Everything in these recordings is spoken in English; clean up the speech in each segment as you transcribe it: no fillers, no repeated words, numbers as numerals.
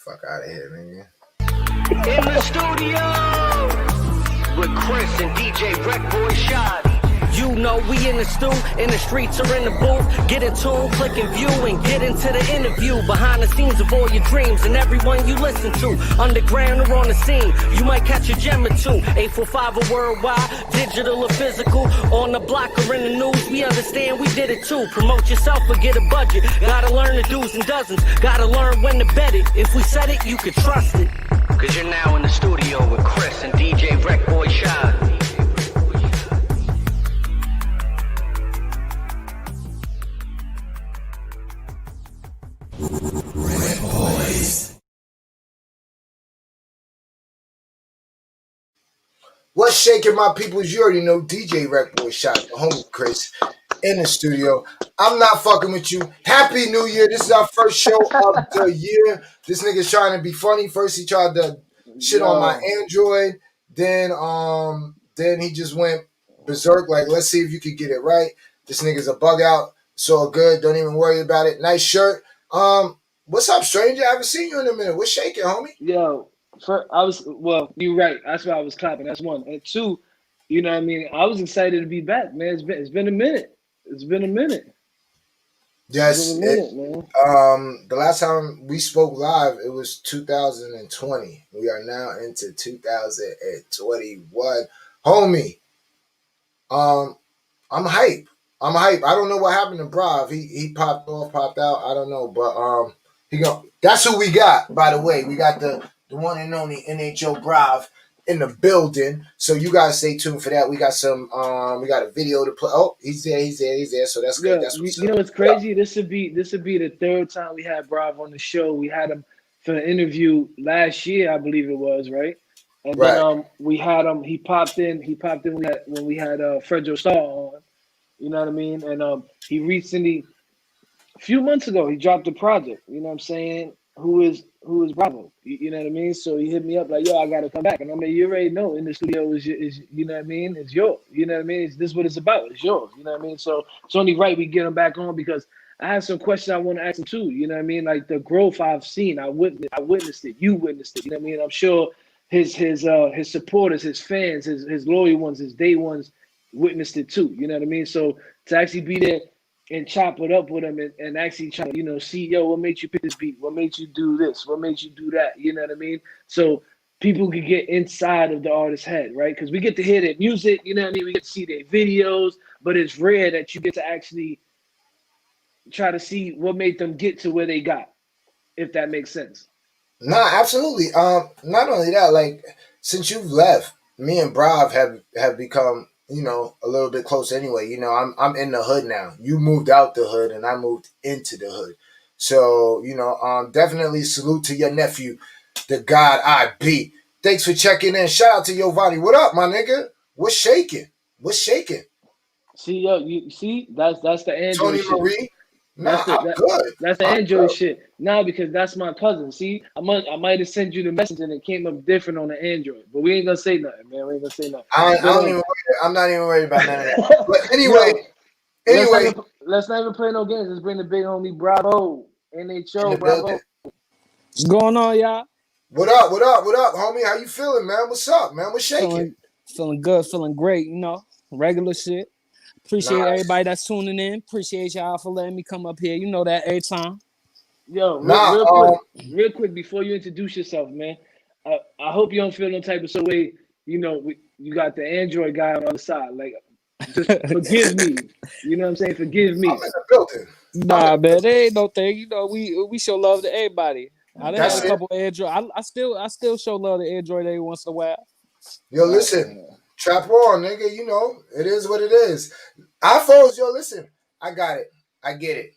Fuck out of here, nigga. In the studio with Chris and DJ RecBoys Shot. You know we in the stew, in the streets or in the booth. Get in tune, click and view, and get into the interview. Behind the scenes of all your dreams and everyone you listen to. Underground or on the scene, you might catch a gem or two. 845 or worldwide, digital or physical. On the block or in the news, we understand we did it too. Promote yourself or get a budget. Gotta learn the do's and doesn't. Gotta learn when to bet it. If we said it, you can trust it. Cause you're now in the studio with Chris and DJ RecBoys Shot. What's shaking, my peoples? You already know DJ RecBoys Shot, the homie Chris, in the studio. I'm not fucking with you. Happy New Year. This is our first show of the year. This nigga's trying to be funny. First he tried to shit on my Android. Then he just went berserk. Like, let's see if you could get it right. This nigga's a bug out. It's all good. Don't even worry about it. Nice shirt. What's up, stranger? I haven't seen you in a minute. What's shaking, homie? Yo. You're right. That's why I was clapping. That's one. And two, you know what I mean? I was excited to be back, man. It's been a minute. It's been a minute. Yes. Man. The last time we spoke live, it was 2020. We are now into 2021. Homie, I'm hype. I don't know what happened to Brav. He popped off, popped out. I don't know, but that's who we got, by the way. We got the one and only NHO Brav in the building. So you guys stay tuned for that. We got we got a video to play. Oh, he's there. So that's good. That's what's you know what's crazy? This would be the third time we had Brav on the show. We had him for an interview last year, I believe it was, right? And then we had him. He popped in when we had Fredro Starr on. You know what I mean? And he recently, a few months ago, he dropped a project. You know what I'm saying? Who is Bravo? You know what I mean? So he hit me up like, yo, I gotta come back. And I mean, you already know, in the studio is you know what I mean? It's yours. You know what I mean? This is what it's about. It's yours. You know what I mean? So it's only right we get him back on, because I have some questions I want to ask him too. You know what I mean? Like the growth I've seen, I witnessed it. You witnessed it. You know what I mean? I'm sure his supporters, his fans, his loyal ones, his day ones witnessed it too. You know what I mean? So to actually be there and chop it up with him and actually try to, see, yo, what made you pick this beat? What made you do this? What made you do that? You know what I mean? So people can get inside of the artist's head, right? Because we get to hear their music, you know what I mean? We get to see their videos, but it's rare that you get to actually try to see what made them get to where they got, if that makes sense. Nah, absolutely. Not only that, like, since you've left, me and Brav have become, a little bit close anyway. I'm in the hood now. You moved out the hood and I moved into the hood. So, definitely salute to your nephew, the God I be. Thanks for checking in. Shout out to Giovanni. What up, my nigga? What's shaking? See, yo, that's the Android Tony shit. Marie? Nah, I'm good. That's the Android shit. Nah, because that's my cousin. See, I might have sent you the message and it came up different on the Android. But we ain't gonna say nothing, man. We ain't gonna say nothing. I'm not even worried about none of that. But anyway. Let's not even play no games. Let's bring the big homie Bravo. NHO, Bravo. What's going on, y'all? What up, homie? How you feeling, man? What's up, man? What's shaking? Feeling good, feeling great, regular shit. Appreciate everybody that's tuning in. Appreciate y'all for letting me come up here. You know that every time. Yo, real quick, before you introduce yourself, man, I hope you don't feel no type of way. You got the Android guy on the other side. Like, just forgive me. You know what I'm saying? Forgive me. I'm in the building. Nah, man, there ain't no thing. We show love to everybody. I done had a couple Android. I still show love to Android every once in a while. Yo, listen. Trap on, nigga. It is what it is. iPhones, yo, listen. I got it. I get it.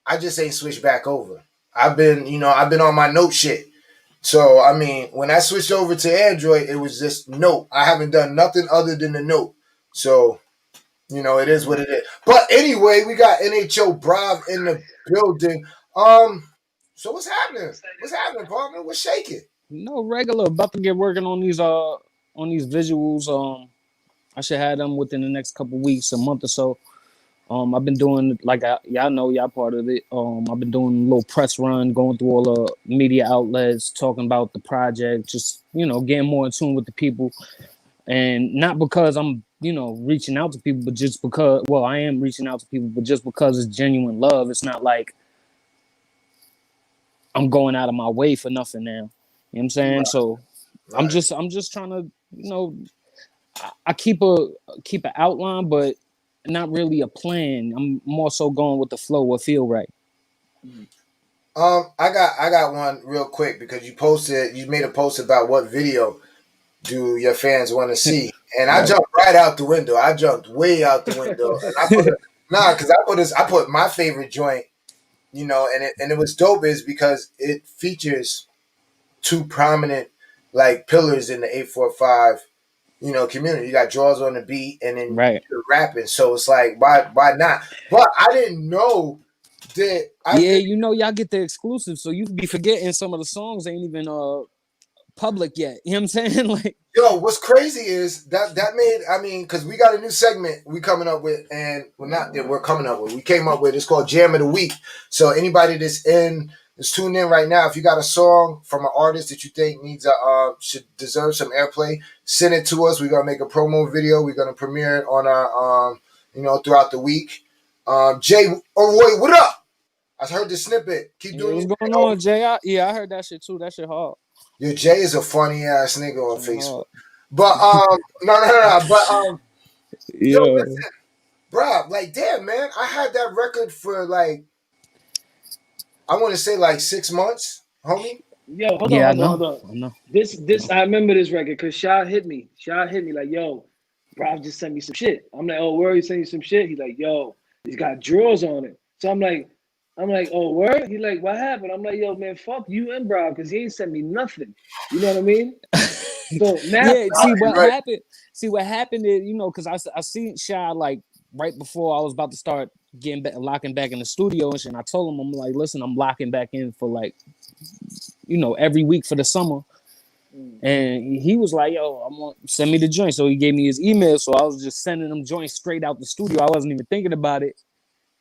I just ain't switched back over. I've been on my note shit. So, I mean, when I switched over to Android, it was just note. I haven't done nothing other than the note. So, it is what it is. But anyway, we got NHO Brav in the building. So what's happening? What's happening, partner? What's shaking? No, regular. About to get working on these visuals. I should have them within the next couple weeks, a month or so. I've been doing like y'all know y'all part of it. I've been doing a little press run, going through all the media outlets, talking about the project, just getting more in tune with the people, and not because I'm reaching out to people, but just because I am reaching out to people, but just because it's genuine love. It's not like I'm going out of my way for nothing now. You know what I'm saying? Right. So Right. I'm just trying to I keep an outline, but not really a plan. I'm more so going with the flow, what feel right. I got one real quick because you made a post about what video do your fans want to see, and I Right. jumped right out the window. I jumped way out the window, and I put because I put my favorite joint, and it was dope is because it features two prominent like pillars in the 845 community. You got Draws on the beat, and then Right. you're rapping. So it's like, why not? But I didn't know that. Yeah, y'all get the exclusive, so you be forgetting some of the songs ain't even public yet. You know what I'm saying? Like, Yo, what's crazy is that made, I mean, because we got a new segment we coming up with, and not that we're coming up with, we came up with. It's called Jam of the Week. So anybody that's tuned in right now, if you got a song from an artist that you think should deserve some airplay, send it to us. We're gonna make a promo video. We're gonna premiere it on our throughout the week. Jay, oh wait, what up? I heard the snippet. Keep doing what's your going thing. on, Jay? I heard that shit too. That shit hard. Yo, Jay is a funny ass nigga on Shit Facebook. hard. But no. But yo, Yeah. listen, bro, like damn, man, I had that record for like I want to say like 6 months, homie. Yo, hold Yeah, I on, hold on, know. hold on. I know. This I remember this record because Shaw hit me. Shaw hit me like, yo, bro, just sent me some shit. I'm like, oh, word, he sent you some shit. He's like, yo, he's got drawers on it. So I'm like, oh, word? He like, what happened? I'm like, yo, man, fuck you and bro, because he ain't sent me nothing. You know what I mean? So now, Yeah, see what Right. happened. See what happened is, because I seen Shy like right before I was about to start getting back, locking back in the studio and shit. And I told him, I'm like, listen, I'm locking back in for like, every week for the summer. And he was like, yo, I'm gonna send me the joint. So he gave me his email. So I was just sending them joints straight out the studio. I wasn't even thinking about it.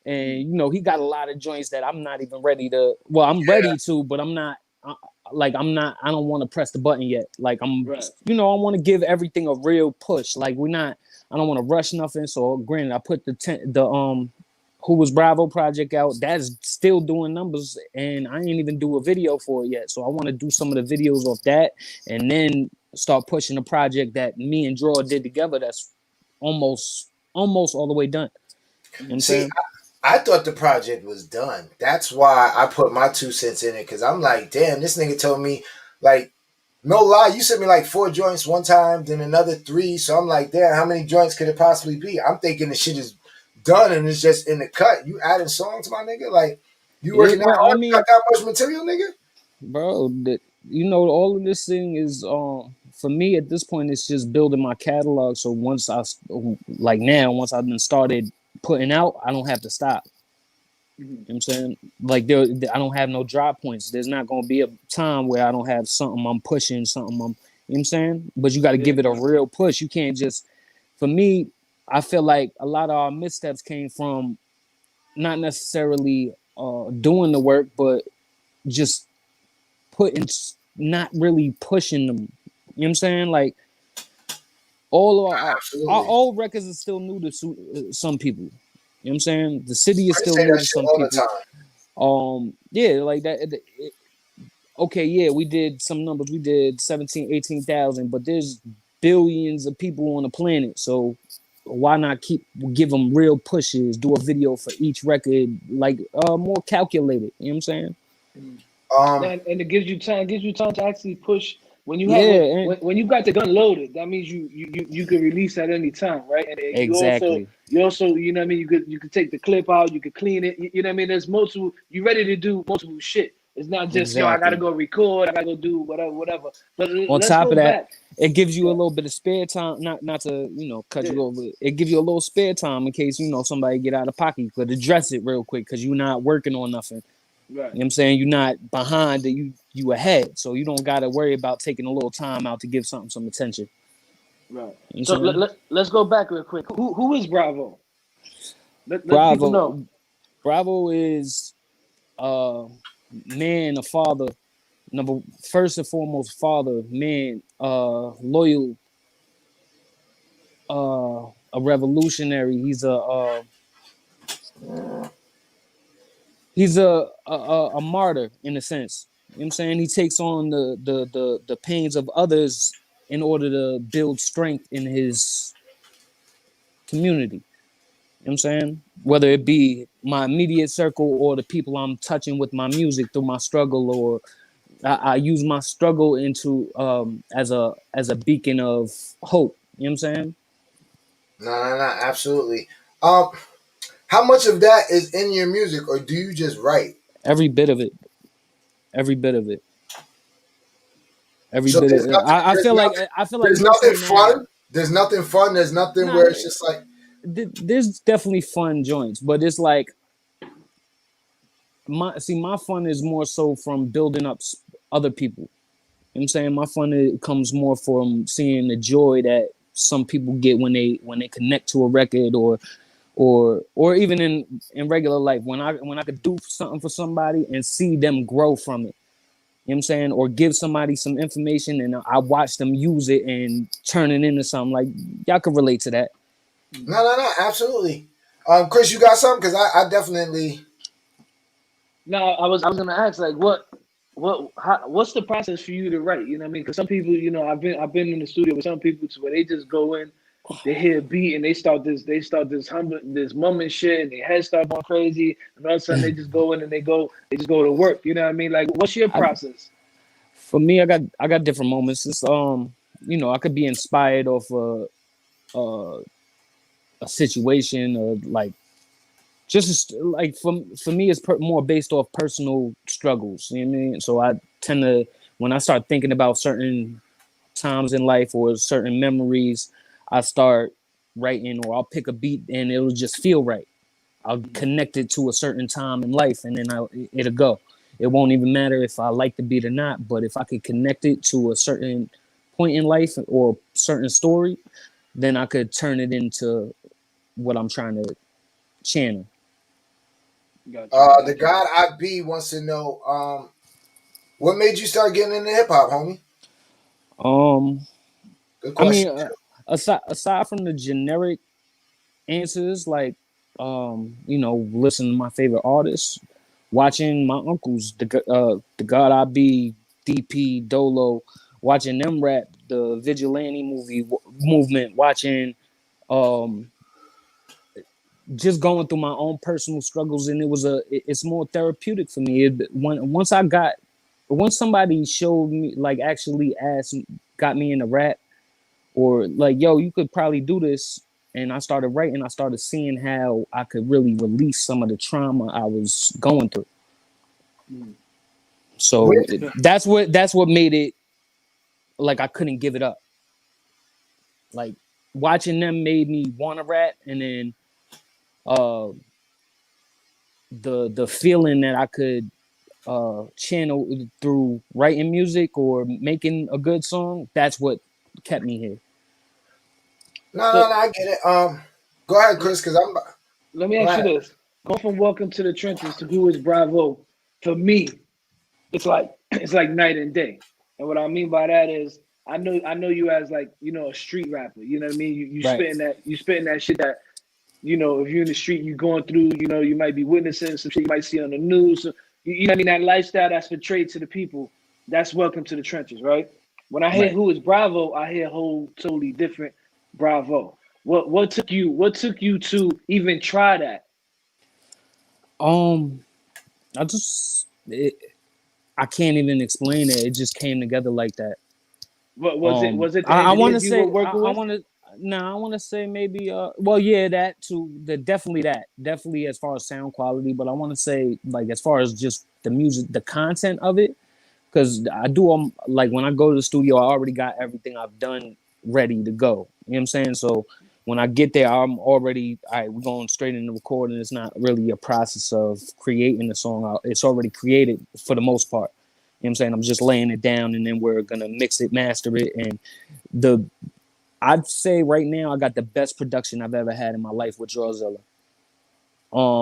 And he got a lot of joints that I'm not even ready to. Well, I'm ready to, but I'm not. I'm not. I don't want to press the button yet. Like I'm. right. I want to give everything a real push. Like we're not. I don't want to rush nothing. So granted, I put the Who Was Bravo project out. That's still doing numbers, and I ain't even do a video for it yet. So I want to do some of the videos off that, and then start pushing a project that me and Draw did together. That's almost all the way done. You know what I'm See, saying? I thought the project was done. That's why I put my 2 cents in it because I'm like, damn, this nigga told me like. No lie, you sent me like 4 joints one time, then another 3. So I'm like, damn, how many joints could it possibly be? I'm thinking the shit is done and it's just in the cut. You adding songs, my nigga? Like, you Yeah, working that bro. I hard? You got mean, that much material, nigga? bro, all of this thing is for me at this point, it's just building my catalog. So once once I've been started putting out, I don't have to stop. You know what I'm saying? Like I don't have no drop points. There's not gonna be a time where I don't have something I'm pushing, something I'm, you know what I'm saying? But you got to give it a real push. You can't just, for me, I feel like a lot of our missteps came from not necessarily doing the work, but just not really pushing them. You know what I'm saying? Like all of our Absolutely. old records are still new to some people. You know what I'm saying? The city is I still say new that to shit some all the people. time. Yeah, like that. Okay, yeah, we did some numbers. We did 17, 18,000, but there's billions of people on the planet. So why not give them real pushes, do a video for each record, like more calculated. You know what I'm saying? Um, And it gives you time to actually push when you have Yeah, and when you got the gun loaded. That means you can release at any time, right? And exactly. you also you know what I mean. You could take the clip out, you could clean it. You know what I mean. There's multiple. You ready to do multiple shit. It's not just yo. I gotta Exactly. go record. I gotta go do whatever. But On let's top go of that, back. it gives you a Yeah, little bit of spare time. Not to cut yeah, you over. It gives you a little spare time in case somebody get out of pocket. You could address it real quick because you're not working on nothing. right, You know what I'm saying? You're not behind. You ahead, so you don't got to worry about taking a little time out to give something some attention. right. You know what So I'm saying? let's go back real quick. Who is Bravo? Let people know. Bravo is man, a father, number first and foremost, father, man, loyal, a revolutionary. He's a martyr in a sense. You know what I'm saying? He takes on the pains of others in order to build strength in his community. You know what I'm saying? Whether it be my immediate circle or the people I'm touching with my music through my struggle, or I use my struggle into as a beacon of hope. You know what I'm saying? No, absolutely. Um, how much of that is in your music, or do you just write? Every bit of it. Every bit of it. Every So bit of there's it. nothing. I feel like There's nothing listening now. fun. There's nothing fun. There's nothing Nah, where it's just like, there's definitely fun joints, but it's like my fun is more so from building up other people. You know what I'm saying? My fun comes more from seeing the joy that some people get when they connect to a record, or even in regular life when I could do something for somebody and see them grow from it. You know what I'm saying? Or give somebody some information and I watch them use it and turn it into something. Like, y'all can relate to that. no, absolutely. Chris, you got something? Because I definitely. No, I was gonna ask like what's the process for you to write? You know what I mean? Because some people, I've been in the studio with some people to where they just go in, they hear a beat and they start this mumbling shit and their head start going crazy and all of a sudden they just go in and they just go to work. You know what I mean? Like, what's your I, process? for me, I got different moments. It's I could be inspired off a situation, or like just like for me, it's more based off personal struggles. You know what I mean? So I tend to, when I start thinking about certain times in life or certain memories, I start writing, or I'll pick a beat and it'll just feel right. I'll connect it to a certain time in life, and then it'll go. It won't even matter if I like the beat or not, but if I could connect it to a certain point in life or certain story, then I could turn it into what I'm trying to channel. Got you, The got you. God I be wants to know. What made you start getting into hip hop, homie? Um, Good I mean, question. aside from the generic answers, like listening to my favorite artists, watching my uncles, the God I Be, DP, Dolo, watching them rap, the vigilante movement, watching um just going through my own personal struggles, and it's more therapeutic for me. Once somebody showed me, like actually asked, got me into rap, or like, yo, you could probably do this. And I started writing, I started seeing how I could really release some of the trauma I was going through. Mm. So With that's what made it like I couldn't give it up. Like, watching them made me want to rap, and then uh the feeling that I could channel through writing music or making a good song, that's what kept me here. no, So I get it. Go ahead, Chris, because I'm. let me Go ask you ahead. this: going from Welcome to the Trenches to Who Is Bravo, for me, it's like night and day. And what I mean by that is I know you as like a street rapper. You know what I mean? You Right, spitting that shit that if you're in the street, you going through. You might be witnessing some shit you might see on the news. So, you know what I mean? That lifestyle that's portrayed to the people. That's Welcome to the Trenches, right? When I hear right. Who Is Bravo, I hear a whole totally different Bravo. What took you to even try that? um I just I can't even explain it. It just came together like that. What was it? Was it the I want to engineers you were say working I with? want to no, I want to say maybe well, yeah, that too. Definitely as far as sound quality, but I want to say, like, as far as just the music, the content of it, because I do like when I go to the studio, I already got everything I've done ready to go. You know what I'm saying? So when I get there, I'm already all right. We're going straight into recording. It's not really a process of creating the song out. It's already created for the most part. You know what I'm saying? I'm just laying it down, and then we're gonna mix it, master it, and the I'd say right now I got the best production I've ever had in my life with Drawzilla.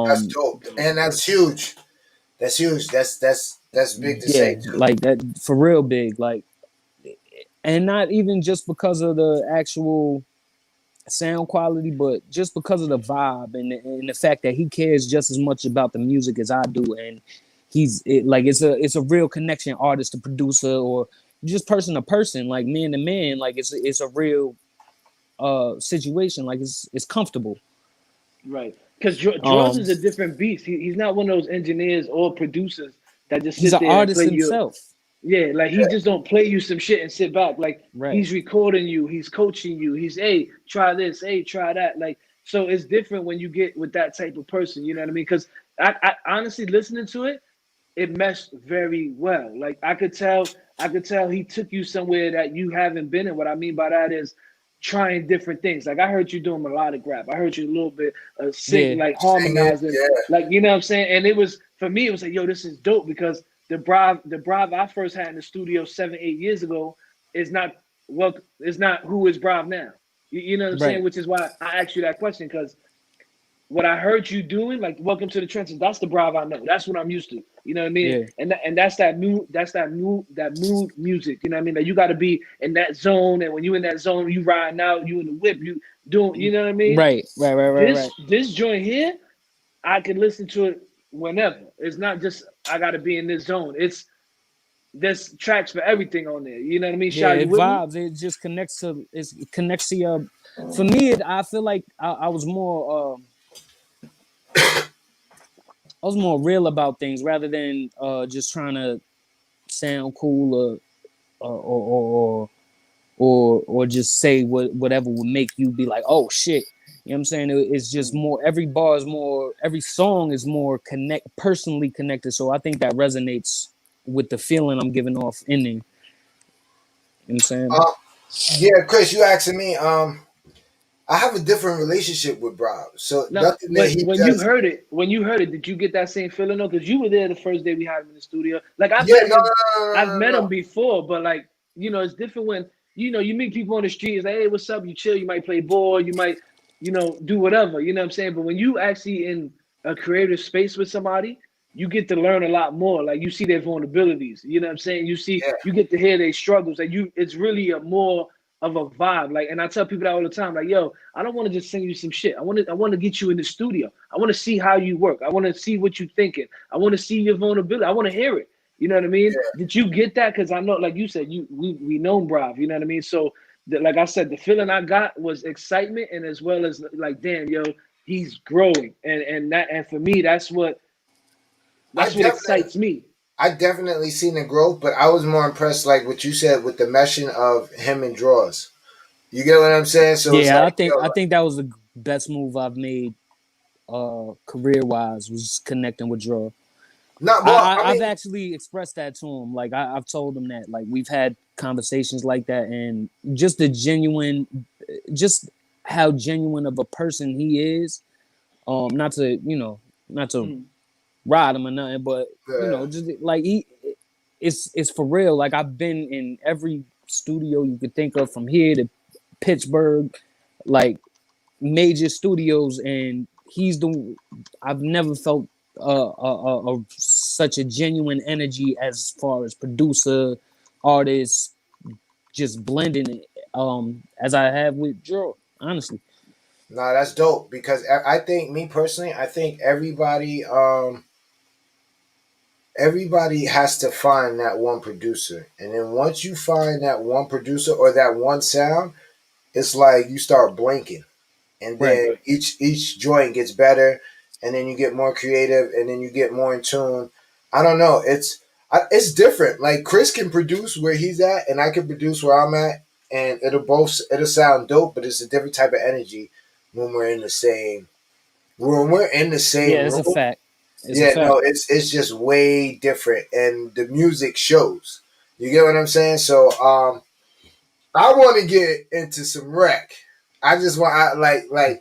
That's Um, dope, and that's huge. That's huge. That's big to say yeah, too. like that for real big. Like, and not even just because of the actual sound quality, but just because of the vibe and the fact that he cares just as much about the music as I do, and like it's a real connection, artist to producer or just person to person, like man to man, like it's a real situation, like it's comfortable. Right. Because Draws Um, is a different beast. He's not one of those engineers or producers that just he's sit an there and artist play you. himself, Yeah, like he just don't play you some shit and sit back. Like right? he's recording you, he's coaching you. He's hey, try this, hey, try that. Like so, it's different when you get with that type of person. You know what I mean? Because I honestly listening to it, it meshed very well. Like I could tell he took you somewhere that you haven't been. And what I mean by that is trying different things. Like I heard you doing melodic rap. I heard you a little bit Yeah, sing, like Singing, harmonizing, yeah. like you know what I'm saying. And it was for me, it was like, yo, this is dope because the Brav I first had in the studio 7, 8 years ago is not well, is not who is Brav now. You know what I'm saying? right. Which is why I asked you that question because what I heard you doing, like welcome to the trenches, that's the Brav I know. That's what I'm used to. You know what I mean? Yeah, And that's that mood music. You know what I mean? That you got to be in that zone, and when you in that zone, you riding out, you in the whip, you doing. You know what I mean? right. This joint here, I can listen to it whenever. It's not just I got to be in this zone. It's there's tracks for everything on there. You know what I mean? Yeah, Shy, you it with me? vibes. It just connects to your. For me, I feel like I was more. I was more real about things rather than just trying to sound cool or just say whatever would make you be like, oh shit. You know what I'm saying? It's just more. Every bar is more. Every song is more personally connected. So I think that resonates with the feeling I'm giving off in there. You know what I'm saying? Uh, yeah, Chris, you asking me. I have a different relationship with Rob, so Now, nothing that he does. when you heard it, did you get that same feeling though? Because you were there the first day we had him in the studio. Like Yeah, no, no, no, I've no, no, met him no. before, but like you know, it's different when you meet people on the street. It's like, hey, what's up? You chill. You might play ball. You might do whatever. You know what I'm saying? But when you actually in a creative space with somebody, you get to learn a lot more. Like you see their vulnerabilities. You know what I'm saying? Yeah, You get to hear their struggles. Like it's really a more of a vibe. Like, and I tell people that all the time. Like, yo, I don't want to just sing you some shit. I want to get you in the studio. I want to see how you work. I want to see what you're thinking. I want to see your vulnerability. I want to hear it. You know what I mean? yeah. Did you get that? Because I know, like you said, we know Brav. You know what I mean? So, like I said, the feeling I got was excitement, and as well as like, damn, yo, he's growing, and for me, I that's what definitely, excites me. I definitely seen the growth, but I was more impressed, like what you said, with the meshing of him and draws. You get what I'm saying? So it's Yeah, like, yo, I think that was the best move I've made career wise was connecting with Draw. not well. I I've mean, actually expressed that to him. Like I've told him that. Like we've had conversations like that, and just the genuine, just how genuine of a person he is. Not to not to Mm. ride him or nothing, but uh, just like it's for real. Like I've been in every studio you could think of, from here to Pittsburgh, like major studios, and he's the. I've never felt such a genuine energy as far as producer, artist, just blending it. As I have with Joe, honestly. nah, that's dope because I think me personally, I think everybody has to find that one producer, and then once you find that one producer or that one sound, it's like you start blinking, and Right. then each joint gets better, and then you get more creative, and then you get more in tune. I don't know. It's different. Like Chris can produce where he's at, and I can produce where I'm at, and it'll sound dope, but it's a different type of energy when we're in the same Yeah, it's a room. fact. It's a Yeah, no, fact. it's just way different, and the music shows. You get what I'm saying? So, I want to get into some rec. I just want, like.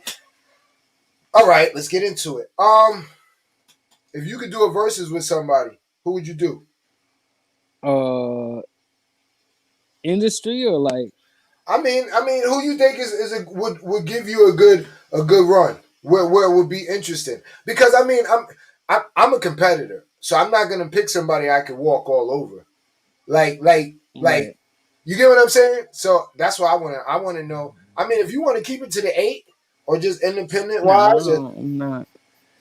All right, let's get into it. If you could do a versus with somebody, who would you do? Uh, industry or like I mean, who you think is would give you a good run? where it would be interesting. Because I mean, I'm a competitor, so I'm not gonna pick somebody I could walk all over. Like, Right. you get what I'm saying? So that's why I wanna know. I mean, if you want to keep it to the 8 or just independent Nah, wise, I'm not.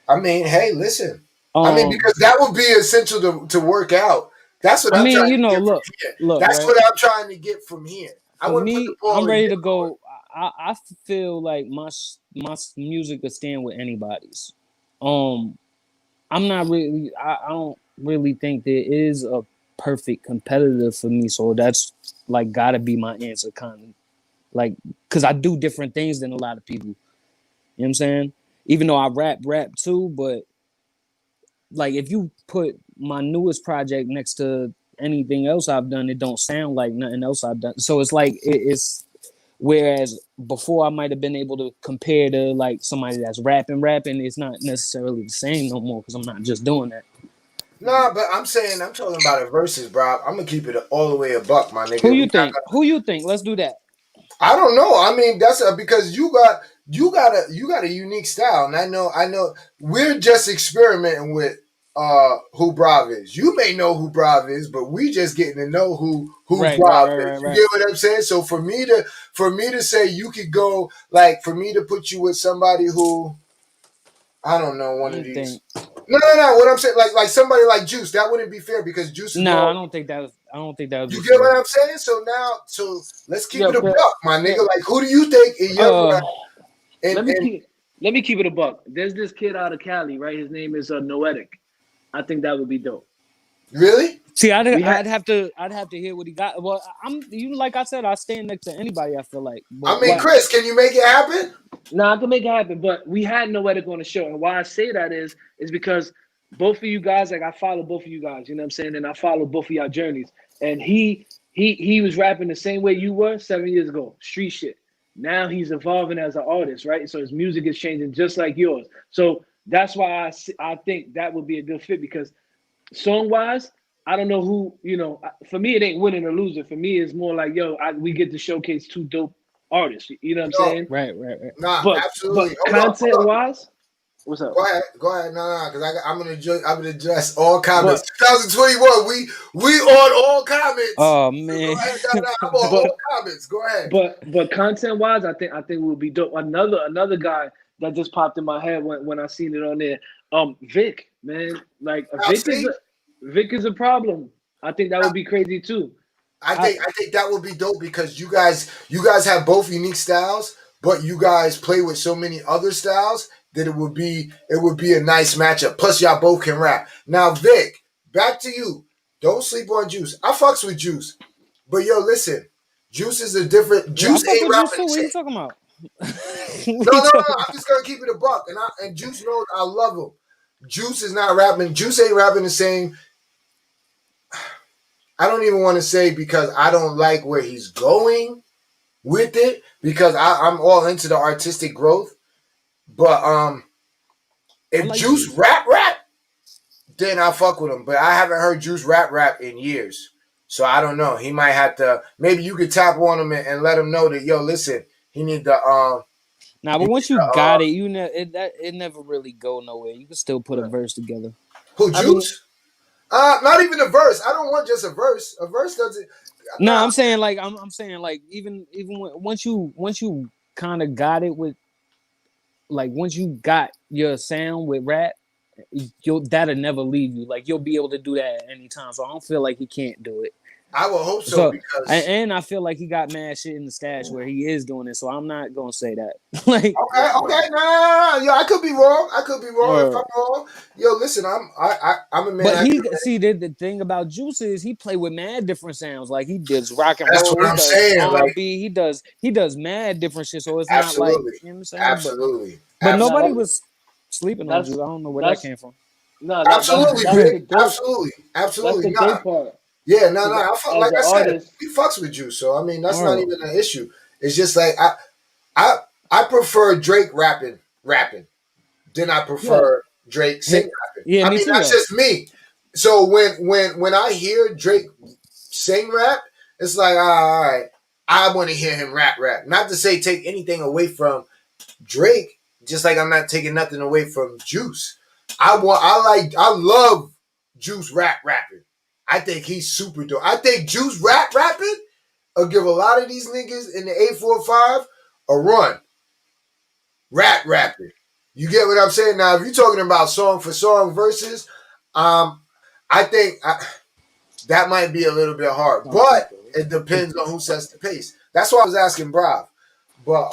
I mean, hey, listen. I mean, Um, because that would be essential to work out. That's what I I'm mean, trying you to know, get from look, here. look, That's right. what I'm trying to get from here. I For want to put the me, ball I'm in ready your to court. go. I feel like my music could stand with anybody's. Um, I'm not really. I don't really think there is a perfect competitor for me. So that's like gotta be my answer, kind of like because I do different things than a lot of people. You know what I'm saying? Even though I rap too, but like if you put my newest project next to anything else I've done, it don't sound like nothing else I've done. So it's like it's whereas before I might have been able to compare to like somebody that's rapping, it's not necessarily the same no more because I'm not just doing that. Nah, but I'm talking about it versus, bro. I'm gonna keep it all the way a buck, my Who nigga. you think? Who you think? Let's do that. I don't know. I mean, that's because you got a unique style, and I know we're just experimenting with who Brav is. You may know who Brav is, but we just getting to know who Right, right, Brav right, right, is. You right. get what I'm saying? So for me to say you could go like for me to put you with somebody who I don't know one Let of me these. think. No, no, no. What I'm saying, like somebody like Juice, that wouldn't be fair because Juice is Nah, more. I don't think that was. I don't think that would be You get fair. what I'm saying? So let's keep Yo, it a but buck, my yeah, nigga. Like, who do you think in your Uh, and let me keep let me keep it a buck. There's this kid out of Cali, right? His name is Noetic. I think that would be dope. really? see, We had I'd have to hear what he got. Well, I'm you like I said, I stand next to anybody. I feel like, I but mean, what Chris, can you make it happen? Nah, I can make it happen, but we had Noetic on the show, and why I say that is because both of you guys, like I follow both of you guys, you know what I'm saying, and I follow both of y'all journeys. And he was rapping the same way you were 7 years ago, street shit. Now he's evolving as an artist, right? So his music is changing just like yours. So that's why I think that would be a good fit because song wise, I don't know who, for me, it ain't winning or losing. For me, it's more like, we get to showcase two dope artists. You know what I'm No, saying? right, right, right. nah, But absolutely. Hold content up. wise, what's up? Go ahead. No, no, because I'm gonna address all comments. But 2021, we on all comments. Oh So go man, ahead. No, no, I'm on all but comments. Go ahead. but content wise, I think will be dope. Another guy that just popped in my head when I seen it on there. Vic, man, like Now, see, Vic is a problem. I think that would be crazy too. I I think I think that would be dope because you guys have both unique styles, but you guys play with so many other styles that it would be a nice matchup. Plus, y'all both can rap. Now, Vic, back to you. Don't sleep on Juice. I fucks with Juice, but yo, listen, Juice is a different. yeah, I Juice fuck ain't with Juice rapping too. the What are you same. talking about? No, What are no, you no, talking no. I'm just gonna keep it a buck, and Juice knows I love him. Juice is not rapping. Juice ain't rapping the same. I don't even want to say because I don't like where he's going with it because I'm all into the artistic growth. But I if like Juice Juice. rap, then I fuck with him. But I haven't heard Juice rap in years, so I don't know. He might have to. Maybe you could tap on him and let him know that yo, listen, he need to Nah, he but need once you to, got it, it never really go nowhere. You can still put a uh verse together. who I mean, Juice? Not even a verse. I don't want just a verse. A verse doesn't. Nah, Nah, I'm saying like I'm saying like even once you kind of got it with like once you got your sound with rap, you'll that'll never leave you. Like you'll be able to do that at any time. So I don't feel like he can't do it. I will hope so So because and I feel like he got mad shit in the stash where he is doing it. So I'm not gonna say that. Like okay, okay, no. Yo, I could be wrong. I could be wrong. If uh, I'm wrong, yo, listen, I'm a man. but he see the thing about Juice is he play with mad different sounds. Like he does rock and That's roll, what he I'm does saying. Like, R&B, he does mad different shit. So it's not like absolutely, you know what I'm saying. absolutely, But no, nobody absolutely, was sleeping on that's Juice. I don't know where that that's came from. no that absolutely, that's Vic. the dope. Absolutely, That's absolutely. the Nah, dope part. yeah, no, no. Because as Like an I said, artist, he fucks with you. So I mean, that's not Oh even an issue. It's just like I, I prefer Drake rapping. Then I yeah, prefer Drake sing rapping. yeah, I me mean, too that's though. just me. So when I hear Drake sing rap, it's like all right, I want to hear him rap. Not to say take anything away from Drake, Just like I'm not taking nothing away from Juice. I love Juice rapping. I think he's super dope. I think Juice rapping will give a lot of these niggas in the 845 a run. Rapping. You get what I'm saying? Now, if you're talking about song for song verses, I think that might be a little bit hard, but it depends on who sets the pace. That's why I was asking Brav. But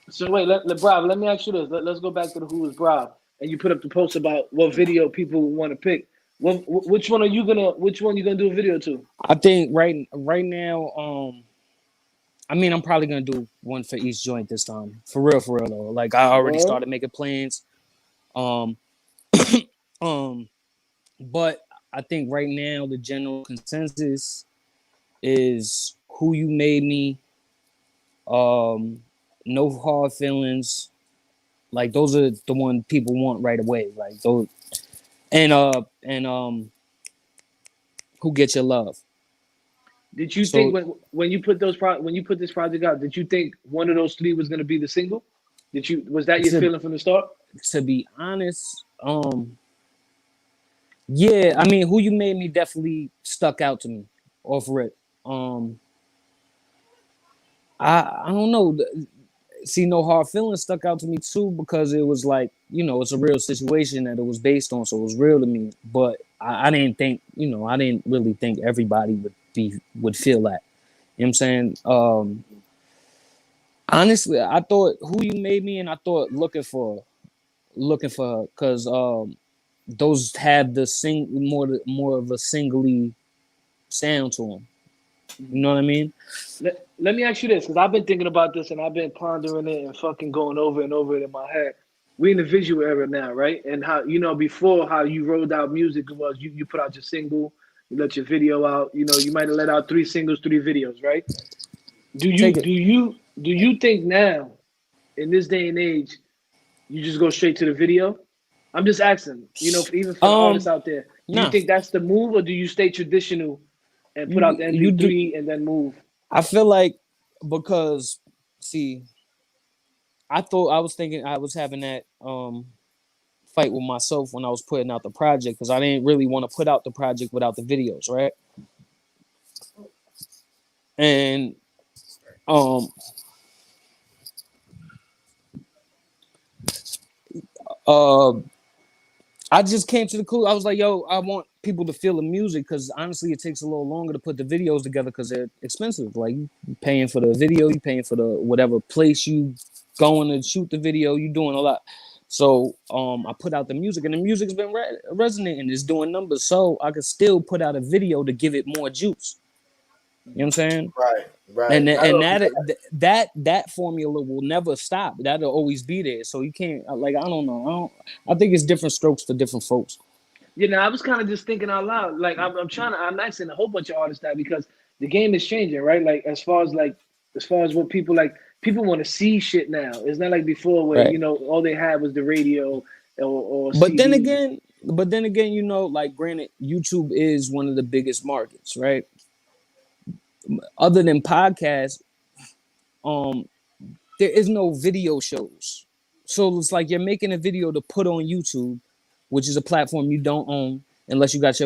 So wait, Brav, let me ask you this. Let's go back to the Who is Brav, and you put up the post about what video people want to pick. Which one you gonna do a video to? I think right now, I mean, I'm probably gonna do one for each joint this time. For real though. Like I already started making plans. Um, but I think right now the general consensus is Who You Made Me, No Hard Feelings. Like those are the one people want right away. Like those, and Who Gets Your Love. Did you think when you put this project out, did you think one of those three was gonna be the single? Was that your feeling from the start? To be honest, yeah, I mean, Who You Made Me definitely stuck out to me off rip. I don't know. See, No Hard Feelings stuck out to me too because it was like, it's a real situation that it was based on, so it was real to me. But I didn't think, I didn't really think everybody would feel that. You know what I'm saying? Honestly, I thought Who You Made Me and I thought Looking for Her, because those have the more of a singly sound to them. You know what I mean? Let me ask you this, because I've been thinking about this and I've been pondering it and fucking going over and over it in my head. We in the visual era now, right? And how before how you rolled out music was you put out your single, you let your video out. You might have let out 3 singles, 3 videos, right? Do you think now, in this day and age, you just go straight to the video? I'm just asking, even for the artists out there, do you think that's the move, or do you stay traditional and put out the MP3 and then move? I feel like because I was thinking I was having that fight with myself when I was putting out the project because I didn't really want to put out the project without the videos, right? And I just came to the clue. I was like, yo, I want people to feel the music because honestly, it takes a little longer to put the videos together because they're expensive. Like you paying for the video, you paying for the whatever place you going to shoot the video, you doing a lot. So I put out the music and the music's been resonating. It's doing numbers. So I could still put out a video to give it more juice. You know what I'm saying? Right. And that formula will never stop. That'll always be there. So you can't I don't know. I think it's different strokes for different folks. I was kind of just thinking out loud. Like I'm asking a whole bunch of artists that because the game is changing, right? Like as far as what people like, people want to see shit now. It's not like before where all they had was the radio or But CDs. then again, like granted, YouTube is one of the biggest markets, right? Other than podcasts, there is no video shows. So it's like you're making a video to put on YouTube, which is a platform you don't own unless you got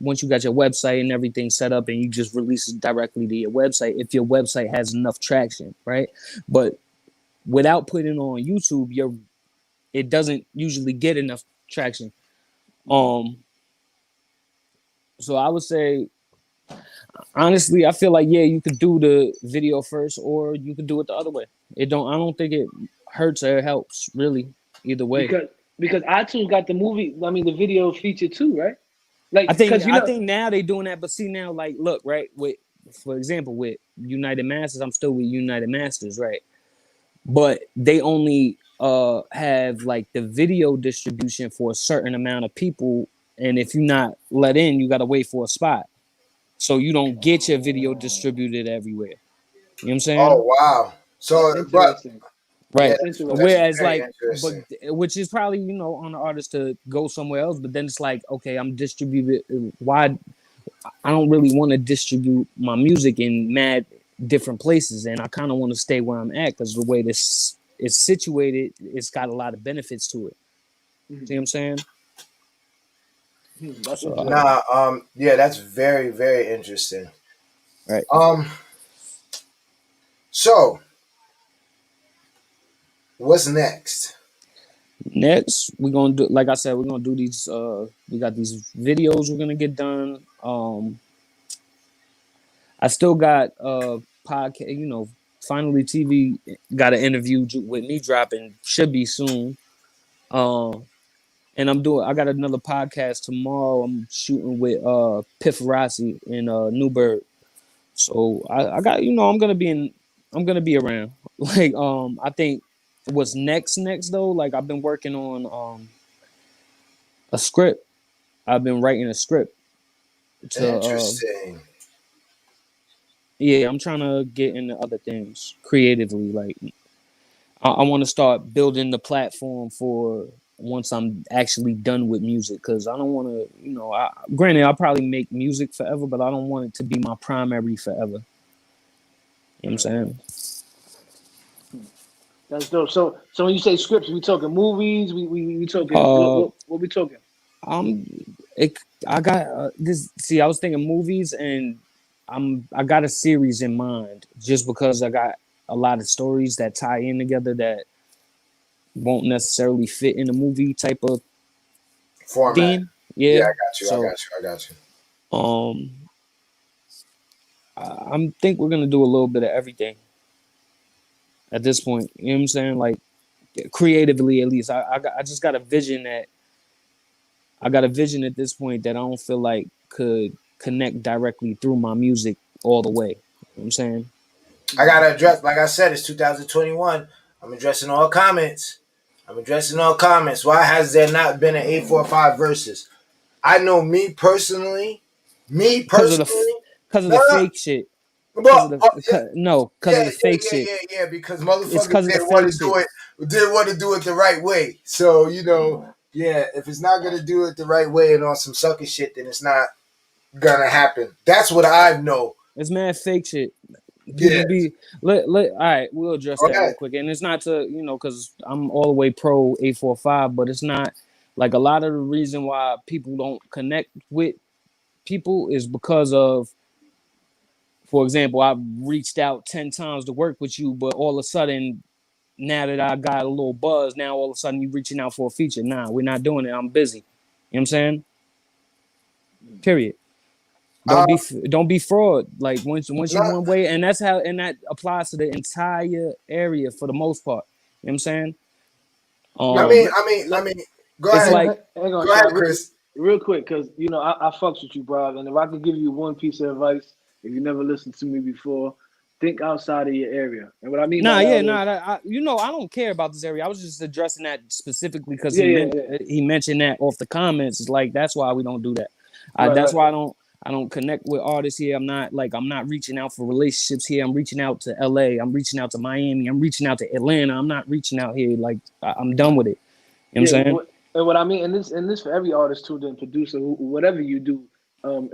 once you got your website and everything set up and you just release it directly to your website if your website has enough traction, right? But without putting it on YouTube, it doesn't usually get enough traction. So I would say, honestly, I feel like you could do the video first or you could do it the other way. I don't think it hurts or helps really either way. Because iTunes got the video feature too, right? Like I think now they're doing that, but see now, like, look, right, for example, with United Masters, I'm still with United Masters, right? But they only have like the video distribution for a certain amount of people, and if you're not let in, you gotta wait for a spot. So you don't get your video distributed everywhere. You know what I'm saying? Oh wow! So, right. Yeah, whereas which is probably on the artist to go somewhere else, but then it's like, okay, I'm distributed. Why? I don't really want to distribute my music in mad different places, and I kind of want to stay where I'm at because the way this it's situated, it's got a lot of benefits to it. Mhm. See what I'm saying? That's So, interesting. Yeah, that's very, very interesting. right. So what's next? Next, we're gonna do, like I said, we're gonna do these. We got these videos we're gonna get done. I still got podcast. You know, finally TV got an interview with me dropping. Should be soon. And I got another podcast tomorrow. I'm shooting with Piff Rossi in Newburgh. So I got, I'm gonna be around. Like I think what's next though, like I've been working on a script. I've been writing a script to Interesting. yeah, I'm trying to get into other things creatively. Like I want to start building the platform for once I'm actually done with music, because I don't want to, granted, I'll probably make music forever, but I don't want it to be my primary forever. You know what I'm saying? That's dope. So when you say scripts, we talking movies? We talking Uh, what we talking? I'm, I got this. See, I was thinking movies, and I got a series in mind, just because I got a lot of stories that tie in together that won't necessarily fit in a movie type of Format. theme. Yeah, Yeah. I got you. I So got you. I got you. um I think we're gonna do a little bit of everything at this point. You know what I'm saying? Like creatively, at least. I just got a vision at this point that I don't feel like could connect directly through my music all the way. You know what I'm saying? I gotta address, like I said, it's 2021. I'm addressing all comments. Why has there not been an 845 versus? I know me personally. Because of the because of No, the no, fake shit. Because of but the no, because yeah, of the fake yeah, shit. yeah, yeah. Because It's motherfuckers because of the fake shit. didn't want to do it the right way. So yeah, if it's not gonna do it the right way and on some sucker shit, then it's not gonna happen. That's what I know. It's mad fake shit. Yeah. People be all right, we'll address that Okay. real quick. And it's not to, because I'm all the way pro 845, but it's not like a lot of the reason why people don't connect with people is because of, for example, I've reached out 10 times to work with you, but all of a sudden, now that I got a little buzz, now all of a sudden you reaching out for a feature. Nah, we're not doing it. I'm busy. You know what I'm saying? Period. Uh, Don't be fraud. Like once you not, one way, and that applies to the entire area for the most part. You know what I'm saying? I Yo, mean, Um, go it's ahead. hang, like hang on, Go ahead, Sean, Chris. real quick, because I fucks with you, bro. And if I could give you one piece of advice, if you never listened to me before, think outside of your area. And what I mean by nah, yeah, that nah. is, I don't care about this area. I was just addressing that specifically because yeah, yeah, yeah, he mentioned that off the comments. It's like that's why we don't do that. right, That's right. why I don't connect with artists here. I'm not reaching out for relationships here. I'm reaching out to LA. I'm reaching out to Miami. I'm reaching out to Atlanta. I'm not reaching out here. Like I'm done with it. You know what Yeah, I'm saying? and what I mean, and this for every artist too, then producer, whatever you do,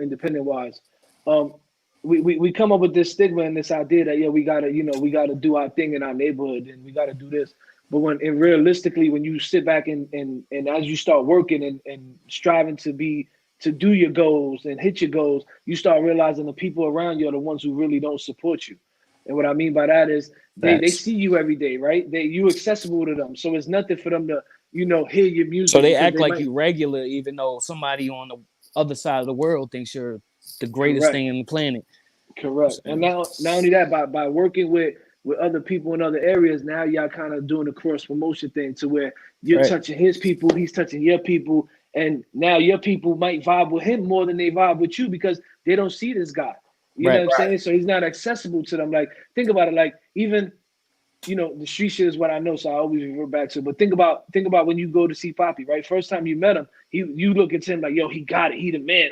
independent wise, um, we come up with this stigma and this idea that yeah, we gotta do our thing in our neighborhood and we gotta do this. But and realistically, when you sit back and as you start working and striving to do your goals and hit your goals, you start realizing the people around you are the ones who really don't support you. And what I mean by that is they Facts. see you every day, right? You accessible to them, so it's nothing for them to hear your So music they because act they like might. you regular, even though somebody on the other side of the world thinks you're the greatest Correct, thing on the planet. correct. And now, not only that, by working with other people in other areas, now y'all kind of doing a cross promotion thing to where you're Right. touching his people, he's touching your people, and now your people might vibe with him more than they vibe with you because they don't see this guy. You know what Right. I'm saying? So he's not accessible to them. Like, think about it. Like, even the street shit is what I know, so I always revert back to it. But think about when you go to see Poppy, right? First time you met him, you look at him like, yo, he got it, he the man.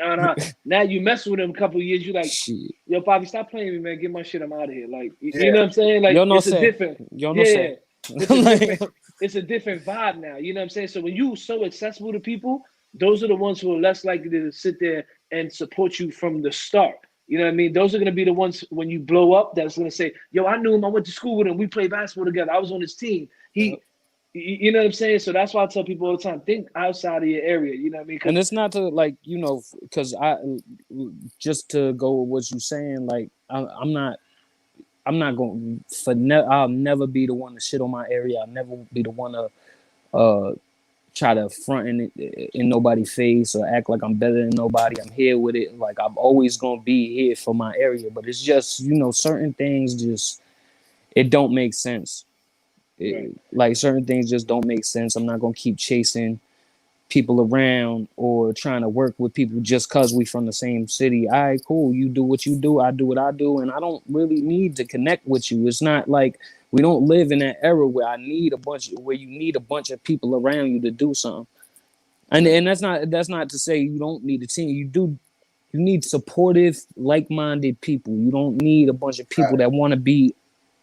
Now you mess with him a couple of years, you like, Shit. yo, Poppy, stop playing with me, man. Get my shit, I'm out of here. Like, you Yeah. know what I'm saying? Like, Yo no it's a say. different, Yo no yeah, say. it's a Like, different, it's a different vibe now. You know what I'm saying? So when you so accessible to people, those are the ones who are less likely to sit there and support you from the start. You know what I mean? Those are gonna be the ones when you blow up that's gonna say, "Yo, I knew him. I went to school with him. We played basketball together. I was on his team." Yep. You know what I'm saying? So that's why I tell people all the time: think outside of your area. You know what I mean? And it's not to like, you know, because I just to go with what you're saying, like I'm not going for I'll never be the one to shit on my area. I'll never be the one to try to front in nobody's face or act like I'm better than nobody. I'm here with it. Like I'm always gonna be here for my area. But it's just, you know, certain things just it don't make sense. Like certain things just don't make sense. I'm not gonna keep chasing people around or trying to work with people just cause we from the same city. All right, cool. You do what you do, I do what I do, and I don't really need to connect with you. It's not like we don't live in that era where where you need a bunch of people around you to do something. And that's not to say you don't need a team. You need supportive, like-minded people. You don't need a bunch of people that want to be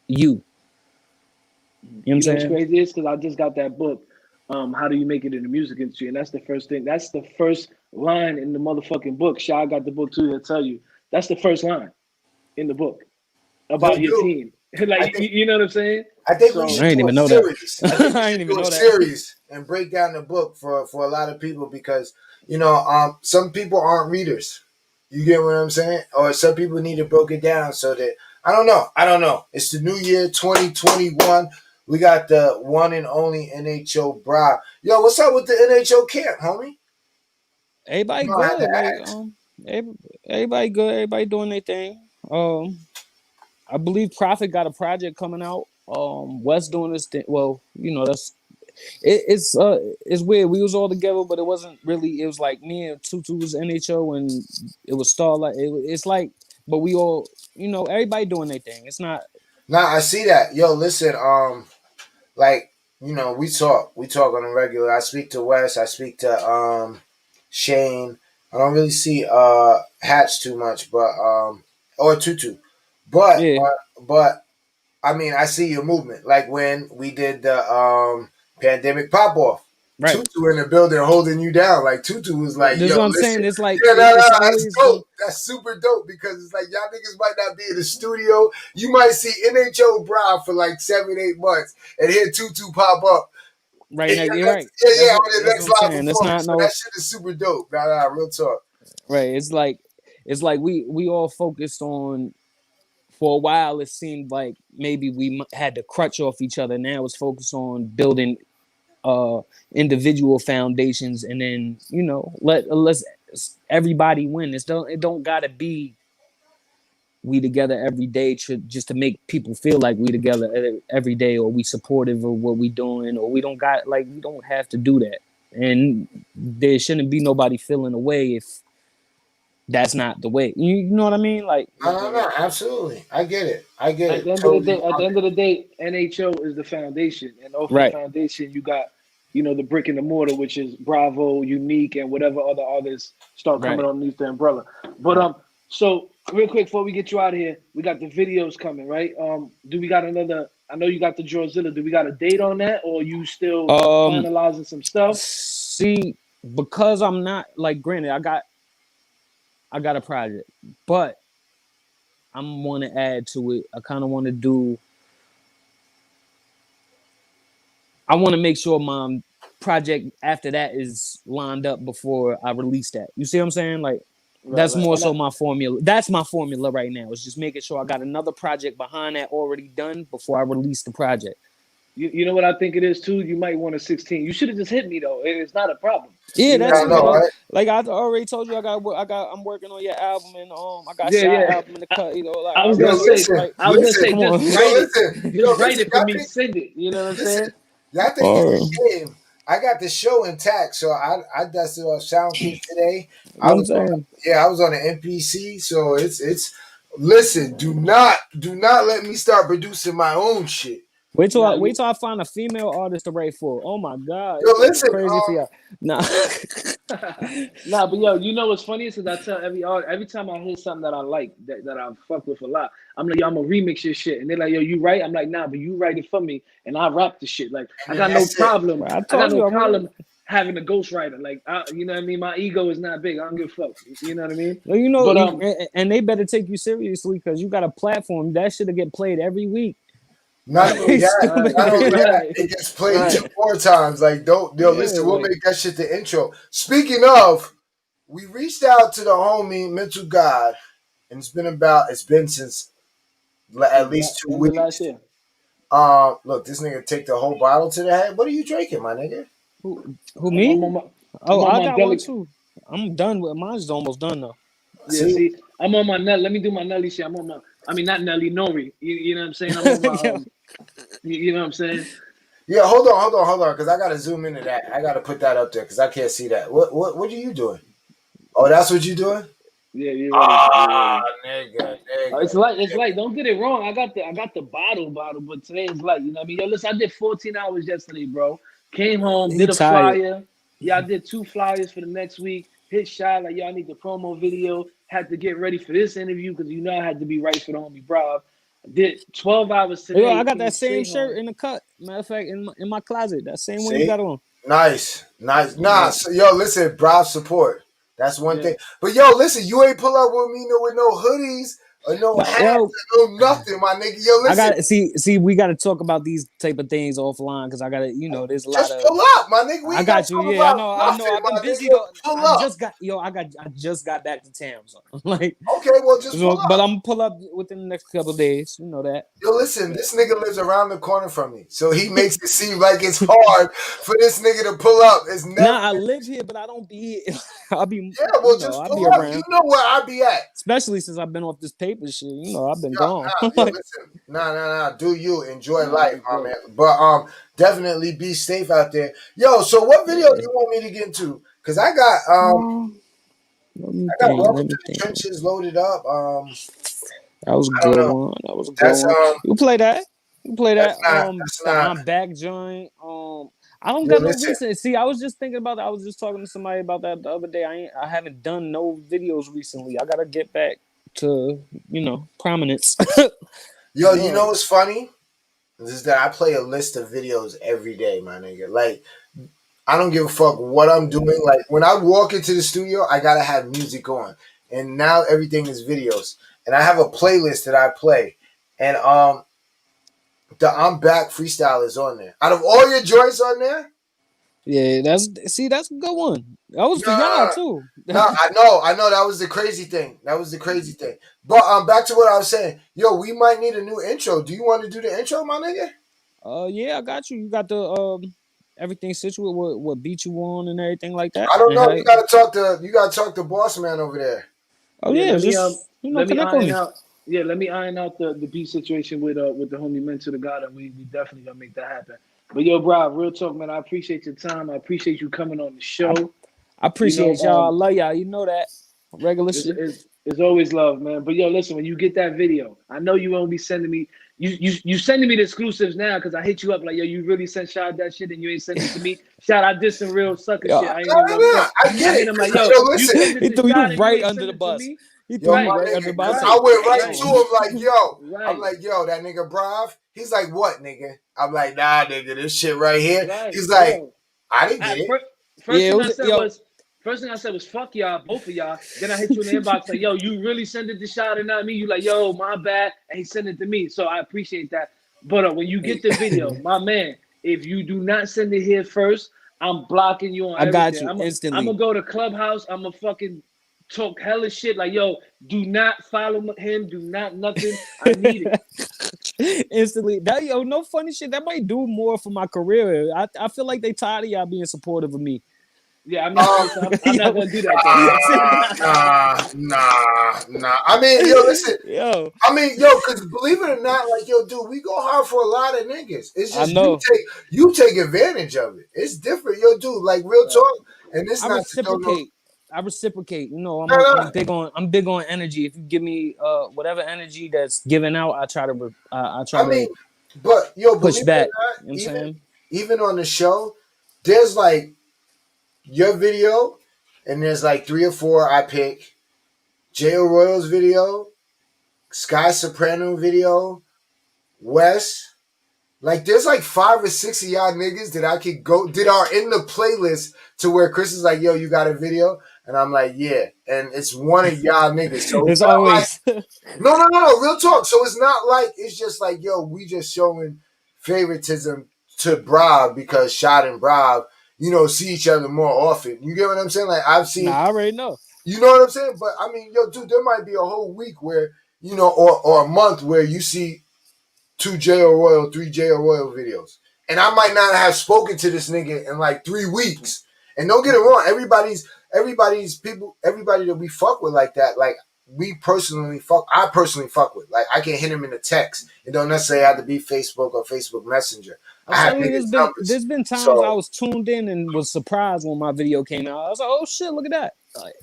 you. You know what I'm What's saying? crazy is because I just got that book, How Do You Make It in the Music Industry? And that's the first thing. That's the first line in the motherfucking book. Shy got the book too. They'll tell you. That's the first line in the book Yo, about your dude, team. I Like, think you know what I'm saying? I think we So, I should ain't do a even know that. series. I think we I should ain't even do a know that. series and break down the book for a lot of people because some people aren't readers. You get what I'm saying? Or some people need to break it down so that I don't know. I don't know. It's the new year, 2021. We got the one and only NHO Bra. Yo, what's up with the NHO camp, homie? Everybody You know, I had to good. Like ask. everybody good. Everybody doing their thing. I believe Prophet got a project coming out. Wes doing this thing. Well, you know it's weird. We was all together, but it wasn't really. It was like me and Tutu was NHO, and it was Starlight. It's like, but we all, you know, everybody doing their thing. It's not. Nah, I see that. Yo, listen, like we talk on a regular. I speak to Wes, I speak to Shane. I don't really see Hatch too much, but or Tutu, but Yeah, I mean I see your movement. Like when we did the pandemic pop off, right. Tutu in the building holding you down. Like Tutu was like, This is "Yo, what I'm listen, saying. It's like yeah, no, it's that's always gonna dope. That's super dope because it's like y'all niggas might not be in the studio. You might see NHO Brown for like 7, 8 months, and here Tutu pop up. right Yeah, now. You're that's, right. yeah, yeah, on the That's what next I'm live saying. It's performance. not So no that shit is super dope. Nah, real talk. right. It's like we all focused on. For a while, it seemed like maybe we had to crutch off each other. Now it's focused on building individual foundations, and then you know let's everybody win. It don't gotta be we together every day just to make people feel like we together every day, or we supportive of what we doing, or we don't got like we don't have to do that, and there shouldn't be nobody feeling away if that's not the way. You know what I mean? Like No, absolutely. I get it. I get at it. the end of the Totally. day, NHO is the foundation, and off the right, foundation, you got the brick and the mortar, which is Bravo, Unique, and whatever other artists start coming right, underneath the umbrella. But right. so real quick before we get you out of here, we got the videos coming, right? Do we got another? I know you got the Drawzilla. Do we got a date on that, or you still Um, finalizing some stuff? see, because I'm not like granted, I got a project, but I'm want to add to it. I kind of want to do. I want to make sure my project after that is lined up before I release that. You see what I'm saying? Like Right, that's right. more And so my formula. That's my formula right now. It's just making sure I got another project behind that already done before I release the project. you know what I think it is too. You might want a 16. You should have just hit me though. It's not a problem. Yeah, You know what that's I I know, mean? right? like I already told you. I'm working on your album, and I got Yeah, Shy yeah. album in the cut. You know, like I I was Yo, gonna already say, listen, like. I was gonna listen. say, Come just on. Yo, write it, listen. Yo, just write listen. it for Y'all me, think, send it. You know what I'm listen. saying? Y'all think it's Or a game. I got the show intact, so I dusted off SoundKick today. you know I what I'm was on, saying? yeah, I was on the MPC, so it's. Listen, do not let me start producing my own shit. Nah, Wait till I find a female artist to write for. Oh my god, Yo, it's gonna be listen, crazy for y'all. Nah. nah, but yo, you know what's funny is I tell every time I hear something that I like that I fuck with a lot, I'm like, yo, I'm gonna remix your shit, and they're like, yo, you write? I'm like, nah, but you write it for me, and I rap the shit. Like, I and then got no that's it. problem. I I got told no you already. problem. having a ghostwriter. Like, you know what I mean? My ego is not big. I don't give a fuck. You know what I mean? Well, you know, But and they better take you seriously because you got a platform that should get played every week. Not only that, Stupid. not only that, right, it gets played right. 2 more times. Like, don't Yeah, listen. We'll like make that shit the intro. Speaking of, we reached out to the homie Mental God, and it's been since at least two End of last weeks. year. Look, this nigga take the whole bottle to the head. What are you drinking, my nigga? who I'm me? on my, I'm Oh, on I my got one deli. too. I'm done with mine's almost done though. Yeah, See, see, I'm on my Nelly. Let me do my Nelly shit. I'm on my. I mean, not Nelly, Nori. You know what I'm saying? I'm on my. Yeah. You know what I'm saying? yeah. Hold on, because I gotta zoom into that. I gotta put that up there because I can't see that. What are you doing? Oh, that's what you doing? Yeah, you ready? You Ah, ready? nigga, It's nigga. like it's like. Don't get it wrong. I got the bottle, but today is light. You know what I mean? Yo, listen, I did 14 hours yesterday, bro. Came home, He did a tired. flyer. Yeah, I did 2 flyers for the next week. Hit shot like, yo, I need the promo video. Had to get ready for this interview because you know I had to be right for the homie Brob. I did 12 hours Yo, I today. got Came that same straight shirt home. in the cut. Matter of fact, in my closet, that same one you See, got on. nice. Nah, Yeah. so, yo, listen, Brav support. That's one Yeah. thing. But yo, listen, you ain't pull up with me with no hoodies or no No, hats yo, or no nothing, my nigga. Yo, I listen, got see. We got to talk about these type of things offline because I got to. You know, there's a lot just of. pull up, my nigga. We I ain't got to got you. talk Yeah, I about know. I know. nothing, I've been my busy nigga. though. Pull I up. just got yo. I just got back to town, so like. Okay, well, just pull So, but up. I'm gonna pull up within the next couple of days. You know that. Yo, listen, this nigga lives around the corner from me. So he makes it seem like it's hard for this nigga to pull up. It's never. Nah, I live here, but I don't be here. I'll be. Yeah, You well, know, just I'll pull be up. You around. know where I be at. Especially since I've been off this paper shit. You know, I've been Yeah, gone. yo, Like, listen, nah. Do you enjoy Nah, life, that's my dope. man? But definitely be safe out there. Yo, so what video do yeah. you want me to get into? Cause I got Let me I got think. Welcome Let me to the think. Trenches loaded up. That was a I don't good know. one. That was a good That's one. You play that. You play that. that's The not. I'm back joint. I don't Yo, got no listen, recent. See, I was just thinking about that. I was just talking to somebody about that the other day. I haven't done no videos recently. I gotta get back to prominence. yo, you know Word. what's funny? Is that I play a list of videos every day, my nigga. Like I don't give a fuck what I'm doing. Like when I walk into the studio, I gotta have music on, and now everything is videos. And I have a playlist that I play, and the I'm Back freestyle is on there. Out of all your joints on there, Yeah, that's a good one. That was for y'all nah, too. nah. I know. That was the crazy thing. That was the crazy thing. But back to what I was saying. Yo, we might need a new intro. Do you want to do the intro, my nigga? Yeah, I got you. You got the everything situated, what beat you on and everything like that. I don't And know. how, You gotta talk to boss man over there. oh Yeah, yeah, just let me connect with iron me. out. Yeah, let me iron out the beat situation with the homie Mentor the God, and we definitely gonna make that happen. But yo, bro, real talk, man. I appreciate your time. I appreciate you coming on the I, show. I You know, appreciate y'all. I love y'all. You know that regular it's, shit. it's it's always love, man. But yo, listen, when you get that video, I know you won't be sending me. You sending me the exclusives now because I hit you up like, yo, you really sent Shad that shit and you ain't sending it to me. Shad, I did some real sucker shit. Yeah, I ain't even gonna Nah. front. I get I hit it. him like, 'Cause, yo, yo, you listen. send it he to threw you Shad and you right ain't under send the it to bus. me. He threw Yo, you Right, my right under the nigga, bus. I cause was I like, went right to right, him like, yo. I'm right, like, yo, that nigga Brav. He's like, what, nigga? I'm like, nah, nigga, this shit right here. right, He's like, yo. I didn't get At it. first, first yeah, it thing I was said yo. was, fuck y'all, both of y'all. Then I hit you in the inbox like, yo, you really send it to Shad and not me. You like, yo, my bad, and he sent it to me. So I appreciate that. But when you get the video, my man, if you do not send it here first, I'm blocking you on I got everything. you I'm gonna instantly. go to Clubhouse. I'm gonna fucking talk hella shit like, yo, do not follow him. Do not nothing. I need it. Instantly. That no funny shit. That might do more for my career. I feel like they tired of y'all being supportive of me. Yeah, I'm not. Um, Listen, I'm not yo, gonna do that though. nah. I mean, yo, listen. yo, I mean, yo, cause believe it or not, like, yo, dude, we go hard for a lot of niggas. It's I just know. you take advantage of it. It's different, yo, dude. Like real Right. talk, and it's I not to throw no. reciprocate. I reciprocate. You know, I'm Nah. big on energy. If you give me whatever energy that's given out, I try I to mean, but yo, push believe it or back. not, You know what I'm saying? even on the show, there's like your video, and there's like 3 or 4 I pick. J.O. Royals video, Sky Soprano video, Wes, Like, there's like 5 or 6 of y'all niggas that I could go that are in the playlist to where Chris is like, yo, you got a video? And I'm like, yeah. And it's one of y'all niggas. So It's it's not always like, no, real talk. So it's not like, it's just like, yo, we just showing favoritism to Brav because Shot and Brav, you know, see each other more often. You get what I'm saying? Like, I've seen. Nah, I already know. You know what I'm saying? But I mean, yo, dude, there might be a whole week where, you know, or a month where you see 2 J.O. Royal, 3 J.O. Royal videos. And I might not have spoken to this nigga in like 3 weeks. And don't get it wrong, everybody's people, everybody that we fuck with like that, like I personally fuck with. Like, I can hit him in a text. It don't necessarily have to be Facebook or Facebook Messenger. I have niggas' numbers. There's been times So, I was tuned in and was surprised when my video came out. I was like, oh shit, look at that. Like,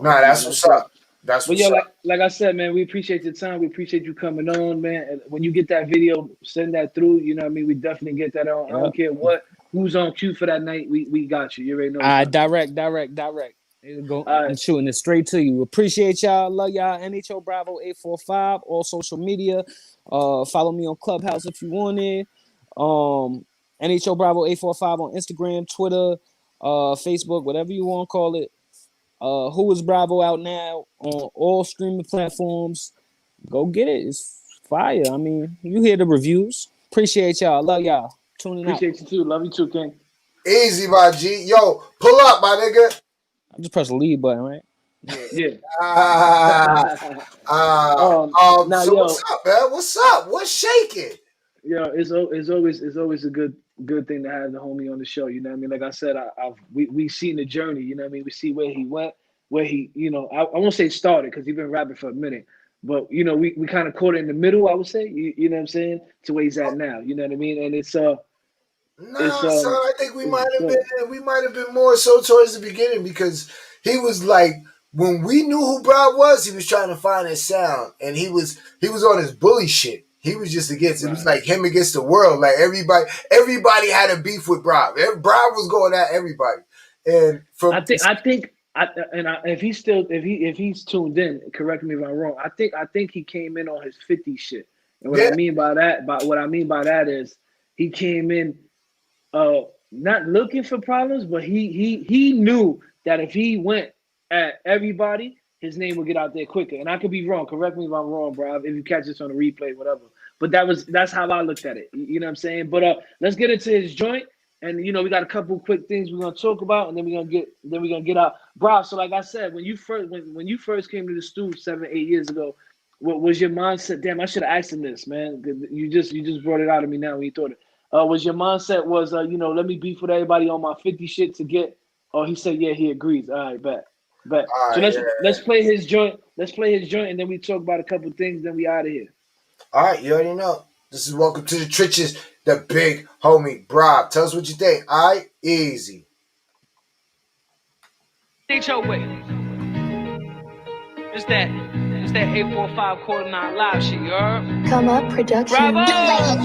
nah, that's what's up. That's But what's yo, up. like I said, man, we appreciate your time. We appreciate you coming on, man. And when you get that video, send that through. You know what I mean? We definitely get that on. I don't care who's on cue for that night. We got you. You already know. Direct. I'm shooting it straight to you. Appreciate y'all. Love y'all. NHL Bravo 845. All social media. Follow me on Clubhouse if you want it. NHL Bravo 845 on Instagram, Twitter, Facebook, whatever you want to call it. Who is Bravo out now on all streaming platforms? Go get it. It's fire. I mean, you hear the reviews. Appreciate y'all. Love y'all. Tuning out. Appreciate you too. Love you too, King. Easy, my G. Yo, pull up, my nigga. I just press the lead button, right? Yeah. So yo, what's up, man? What's up? What's shaking? Yeah, it's always a good thing to have the homie on the show. You know what I mean? Like I said, we seen the journey. You know what I mean? We see where he went, where he, you know, I won't say started because he's been rapping for a minute, but you know, we kind of caught it in the middle. I would say, you know what I'm saying, to where he's at now. You know what I mean? And it's son, I think we might have been more so towards the beginning because he was like, when we knew who Brad was, he was trying to find his sound, and he was on his bully shit. He was just against. It was like him against the world. Like everybody had a beef with Brad. Brad was going at everybody. And if he's tuned in, correct me if I'm wrong. I think he came in on his 50 shit. And what I mean by that is he came in not looking for problems, but he knew that if he went at everybody, his name would get out there quicker. And I could be wrong. Correct me if I'm wrong, bro. If you catch this on the replay, whatever. But that's how I looked at it. You know what I'm saying? But let's get into his joint. And you know, we got a couple quick things we're gonna talk about, and then we're gonna get out. Bro, so like I said, when you first came to the studio 7 or 8 years ago, what was your mindset? Damn, I should have asked him this, man. You just brought it out of me now when you thought it. Was your mindset was you know, let me beef with everybody on my 50 shit to get, oh, he said, yeah, he agrees. All right, bet. So let's play his joint. Let's play his joint, and then we talk about a couple things. Then we out of here. All right, you already know. This is Welcome to the Trenches, the big homie Brock. Tell us what you think. All right, easy. It's that 845 $9 live shit, you heard? Come up, production. Bravo!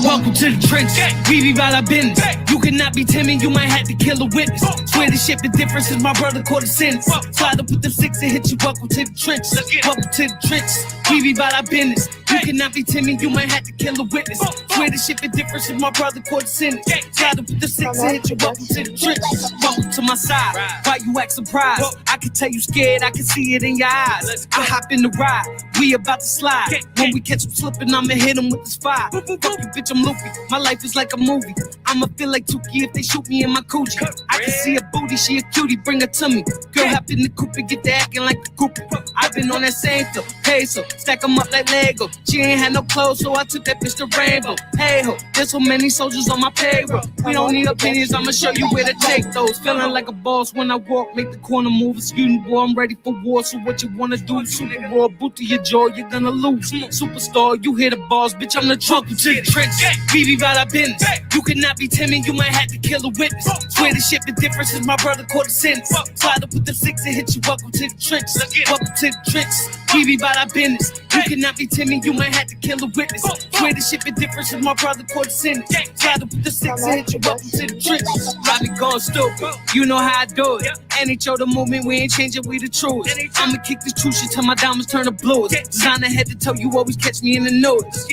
Welcome to the trenches. We be about our business. You cannot be timid, you might have to kill a witness. Swear the shit, the difference is my brother caught a sentence. Slide up with them 6 and hit you. Welcome to the trenches. Welcome to the trenches. We be about our business. You cannot be timid, you might have to kill a witness. Swear the shit, the difference is my brother caught a sentence. Slide up with them 6 and hit you. Welcome to the trenches. Welcome to my side. Why you act surprised? I can tell you scared, I can see it in your eyes. I hop in the ride. We about to slide. When we catch him slipping, I'ma hit him with this fire. Fuck you, bitch, I'm loopy. My life is like a movie. I'ma feel like Tukey if they shoot me in my coochie. I can see a booty, she a cutie, bring her to me. Girl, hop in the coupe and get to acting like a groupie. I've been on that same flow, peso, stack them up like Lego. She ain't had no clothes, so I took that bitch to Rainbow. Hey ho, there's so many soldiers on my payroll. We don't need opinions, I'ma show you where to take those. Feeling like a boss when I walk, make the corner move. Excuse me, boy, I'm ready for war, so what you wanna do? Super raw, boot to your jaw, you're gonna lose. Superstar, you hear the balls, bitch, I'm the trunk to the trenches. BB about our business. You cannot be timid, you might have to kill a witness. Swear the shit, the difference is my brother caught a sentence. Slide up with them 6 and hit you. Welcome to the trenches. Welcome to the trenches. BB about our business. You cannot be timid, you might have to kill a witness. Swear the shit, the difference is my brother caught a sentence. Slide up with the 6 and hit you. Welcome to the trenches. I be going stupid, you know how I do it. NHL the movement, we ain't changing, we the truest. I'ma kick this true shit till my diamonds turn to blues. Designer head to toe, you always catch me in the news.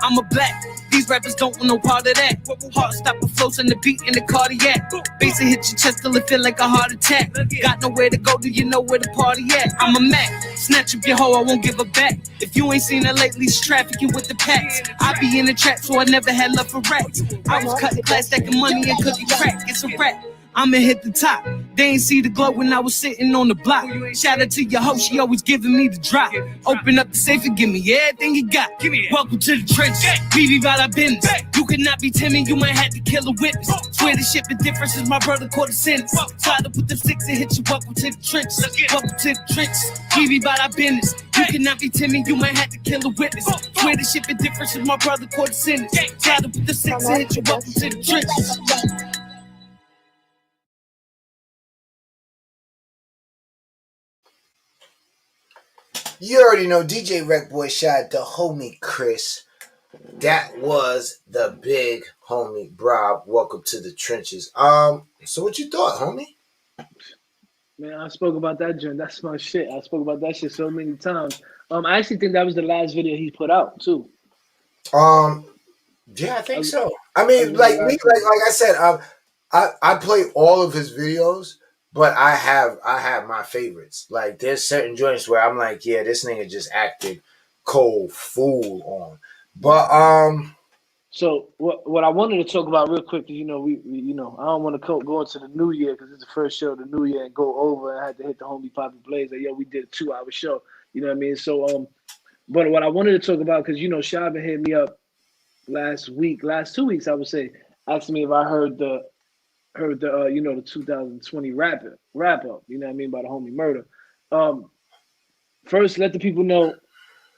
I'm a black These rappers don't want no part of that. Heart stopper flows in the beat in the cardiac. Bass hit your chest till it feel like a heart attack. Got nowhere to go, do you know where the party at? I'm a Mac, snatch up your hoe, I won't give her back. If you ain't seen her lately, she's trafficking with the packs. I be in the trap, so I never had love for rats. I was cutting class, stacking money and cooking crack. It's a rap. I'ma hit the top. They ain't see the glow when I was sitting on the block. Shout out to your host, she always giving me the drop. Open up the safe and give me everything you got. Welcome to the trenches, we be about our business. You cannot be timid, you might have to kill a witness. Swear the shit, the difference is my brother caught a sentence. Slide up with the six and hit you. Welcome to the trenches, welcome to the trenches. We be about our business. You cannot be timid, you might have to kill a witness. Swear the shit, the difference is my brother caught a sentence. Slide up with the six and hit you. Welcome to the trenches. You already know DJ RecBoys shot the homie Chris. That was the big homie Rob. Welcome to the trenches. So what you thought, homie? Man, I spoke about that joint. That's my shit. I spoke about that shit so many times. I actually think that was the last video he put out too. Yeah, I think so. I mean, like I said, I play all of his videos, but I have my favorites. Like there's certain joints where I'm like, yeah, this nigga just acted cold fool on. But So what I wanted to talk about real quick is, we I don't want to go into the new year because it's the first show of the new year and go over. I had to hit the homie Poppy Blaze. Like, yo, we did a 2-hour show. You know what I mean? So but what I wanted to talk about, because Shabba hit me up last 2 weeks, I would say, asking me if I heard the the 2020 wrap up, you know what I mean, by the homie Murder. First, let the people know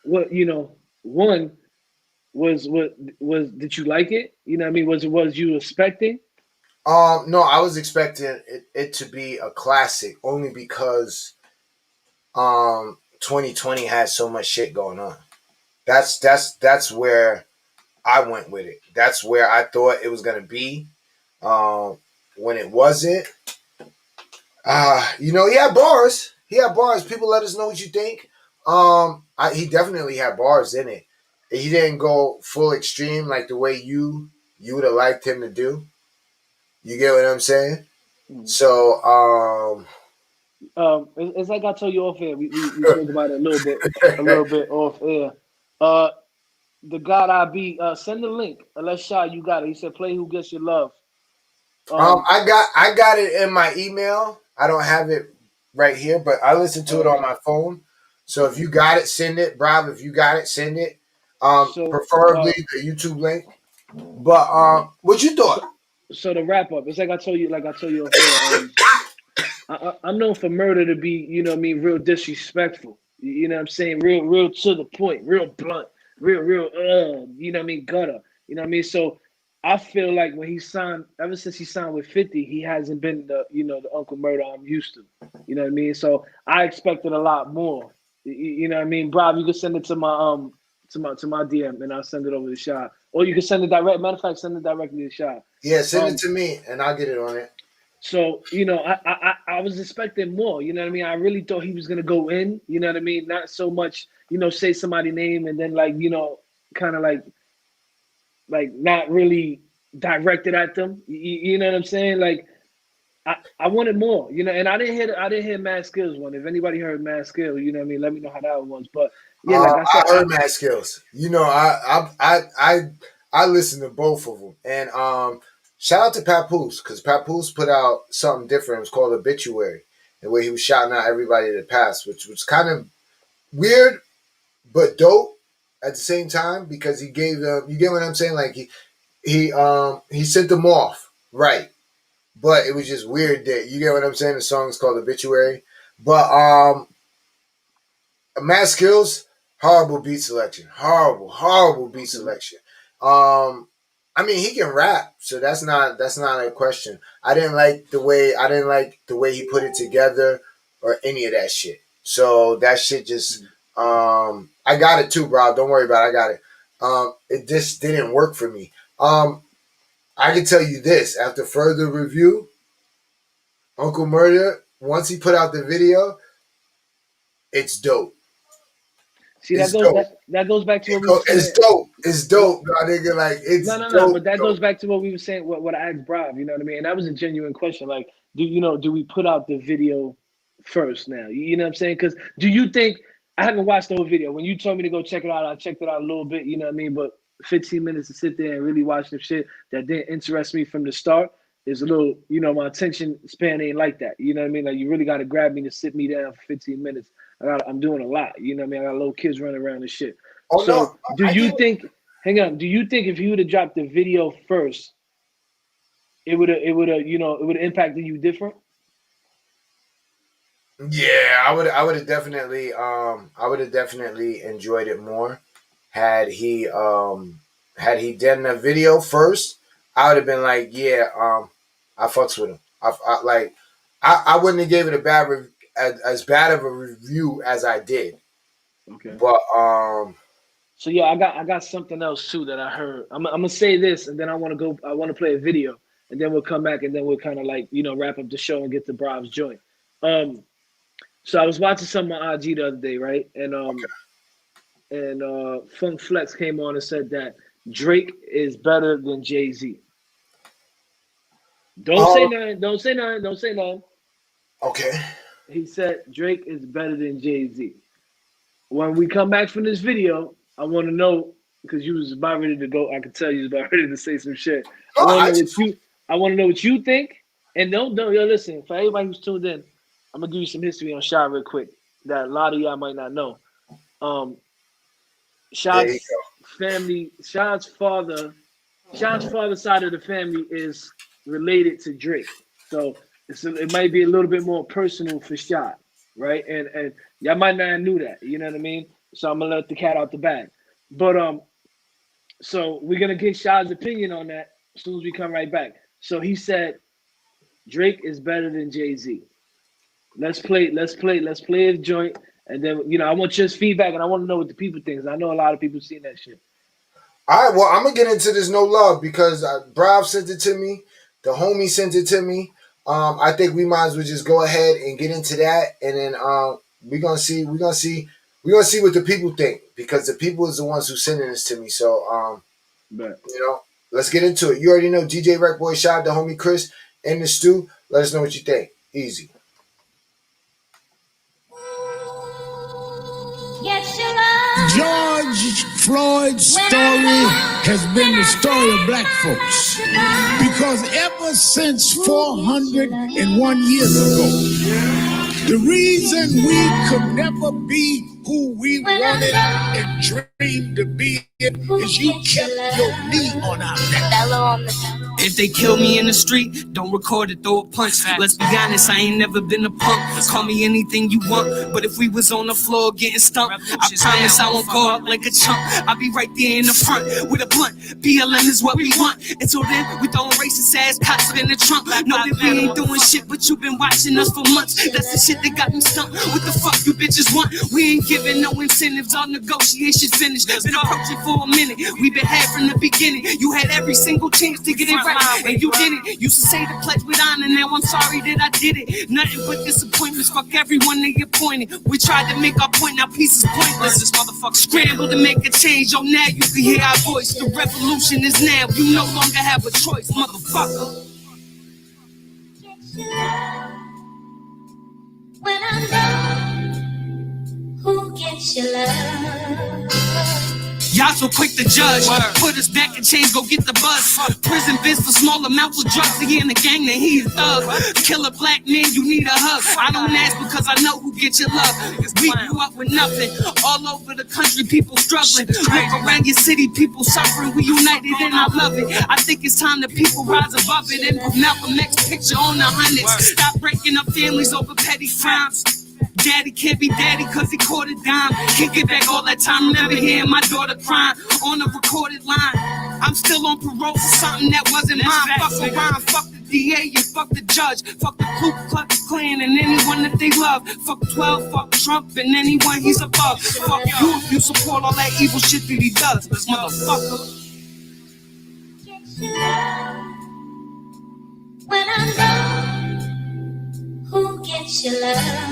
what, one was did you like it? You know what I mean? Was you expecting? No, I was expecting it to be a classic only because 2020 had so much shit going on. That's where I went with it. That's where I thought it was gonna be. When it wasn't, he had bars. He had bars. People let us know what you think. He definitely had bars in it. He didn't go full extreme like the way you would have liked him to do. You get what I'm saying? Mm-hmm. So, it's like I told you off air. We talked about it a little bit off air. The God I Be, send the link. Unless Shy, you got it. He said, "Play Who Gets Your Love." I got it in my email. I don't have it right here, but I listened to it on my phone. So if you got it, send it, Bob. If you got it, send it. Preferably the YouTube link. But what you thought? So the wrap up, it's like I told you I'm known for Murder to be, real disrespectful. You know what I'm saying? Real to the point, real blunt, real gutter. You know what I mean? So I feel like when he signed, ever since he signed with 50, he hasn't been the Uncle Murder I'm used to. You know what I mean? So I expected a lot more. You know what I mean? Bob, you can send it to my to my DM and I'll send it over to Shy. Or you can send it direct. Matter of fact, send it directly to Shy. Yeah, send it to me and I'll get it on it. So, I was expecting more, you know what I mean? I really thought he was gonna go in, you know what I mean? Not so much, say somebody's name and then kind of like not really directed at them. You know what I'm saying? Like I wanted more, and I didn't hear Mad Skills one. If anybody heard Mad Skills, you know what I mean, let me know how that one was. But yeah, like I said, I heard Mad Skills. I listened to both of them. And shout out to Papoose, because Papoose put out something different. It was called Obituary, the way he was shouting out everybody that passed, which was kind of weird but dope at the same time, because he gave them, you get what I'm saying? Like he sent them off, right? But it was just weird that, you get what I'm saying? The song is called Obituary. But Mad Skills, horrible beat selection. Horrible beat selection. I mean, he can rap, so that's not a question. I didn't like the way he put it together or any of that shit. So that shit just I got it too, bro. Don't worry about it. I got it. It just didn't work for me. I can tell you this, after further review, Uncle Murder, once he put out the video, it's dope. See, that goes back to what we said. It's dope. It's dope, my nigga. Like it's No. dope. But that Dope. goes back to what we were saying. What I asked Brian. You know what I mean? And that was a genuine question. Like, do we put out the video first now? You know what I'm saying? Because do you think I haven't watched the whole video? When you told me to go check it out, I checked it out a little bit. You know what I mean? But 15 minutes to sit there and really watch the shit that didn't interest me from the start is a little. You know, my attention span ain't like that. You know what I mean? Like you really got to grab me to sit me down for 15 minutes. I'm doing a lot. You know what I mean? I got little kids running around and shit. Oh So no, do you think? Hang on. Do you think if you would have dropped the video first, it would have impacted you different? Yeah, I would have definitely enjoyed it more had he done the video first. I would have been like, yeah, I fucks with him. I wouldn't have gave it a bad as bad of a review as I did. Okay. But So yeah, I got something else too that I heard. I'm gonna say this, and then I want to play a video, and then we'll come back, and then we'll kind of like wrap up the show and get to Brav's joint. So I was watching something on IG the other day, right? And Funk Flex came on and said that Drake is better than Jay-Z. Don't say nothing. Don't say nothing. Don't say nothing. Okay. He said Drake is better than Jay-Z. When we come back from this video, I want to know, because you was about ready to go. I could tell you was about ready to say some shit. I want to know what you think. And don't listen. For everybody who's tuned in, I'm gonna give you some history on Shad real quick that a lot of y'all might not know. Shad's family, Shad's father's side of the family is related to Drake, so it might be a little bit more personal for Shad, right? And y'all might not knew that, you know what I mean? So I'm gonna let the cat out the bag. But so we're gonna get Shad's opinion on that as soon as we come right back. So he said Drake is better than Jay-Z. Let's play a joint, and then I want your feedback, and I want to know what the people think. I know a lot of people seen that shit. All right, well, I'm gonna get into this no love because Brav sent it to me, the homie sent it to me. I think we might as well just go ahead and get into that, and then we're gonna see what the people think, because the people is the ones who sending this to me. So let's get into it. You already know DJ RecBoys, Shad, the homie Chris, and the Stu. Let us know what you think. Easy. George Floyd's story has been the story of black folks, because ever since 401 years ago, the reason we could never be who we wanted and dreamed to be is you kept your knee on our neck. If they kill me in the street, don't record it, throw a punch. Let's be honest, I ain't never been a punk. Call me anything you want, but if we was on the floor getting stumped, I promise I won't go out like a chump. I'll be right there in the front with a blunt. BLM is what we want. Until then, we throwing racist ass cops in the trunk. Know that we ain't doing shit, but you been watching us for months. That's the shit that got me stumped. What the fuck you bitches want? We ain't giving no incentives, all negotiations finished. Been approaching for a minute, we been had from the beginning. You had every single chance to get it right, and you didn't. Used to say the pledge with honor, now I'm sorry that I did it. Nothing but disappointments, fuck everyone they appointed. We tried to make our point, now peace is pointless. This motherfucker scrambled to make a change, oh now you can hear our voice. The revolution is now, you no longer have a choice, motherfucker. When I'm done, who gets your love? Y'all so quick to judge. Put us back in chains, go get the bus. Prison biz for small amounts of drugs. He in the gang, then he a thug. Kill a black man, you need a hug. I don't ask because I know who get your love. We grew up with nothing. All over the country, people struggling. Look around your city, people suffering. We united and I love it. I think it's time that people rise above it and put Malcolm X picture on the hundreds. Stop breaking up families over petty crimes. Daddy can't be daddy cause he caught a dime. Can't get back all that time, never hearing my daughter crying on a recorded line. I'm still on parole for something that wasn't mine. Fuck around, fuck the DA and fuck the judge. Fuck the Ku Klux Klan and anyone that they love. Fuck 12, fuck Trump and anyone he's above. Fuck you if you support all that evil shit that he does. This motherfucker. When I'm done, who gets your love?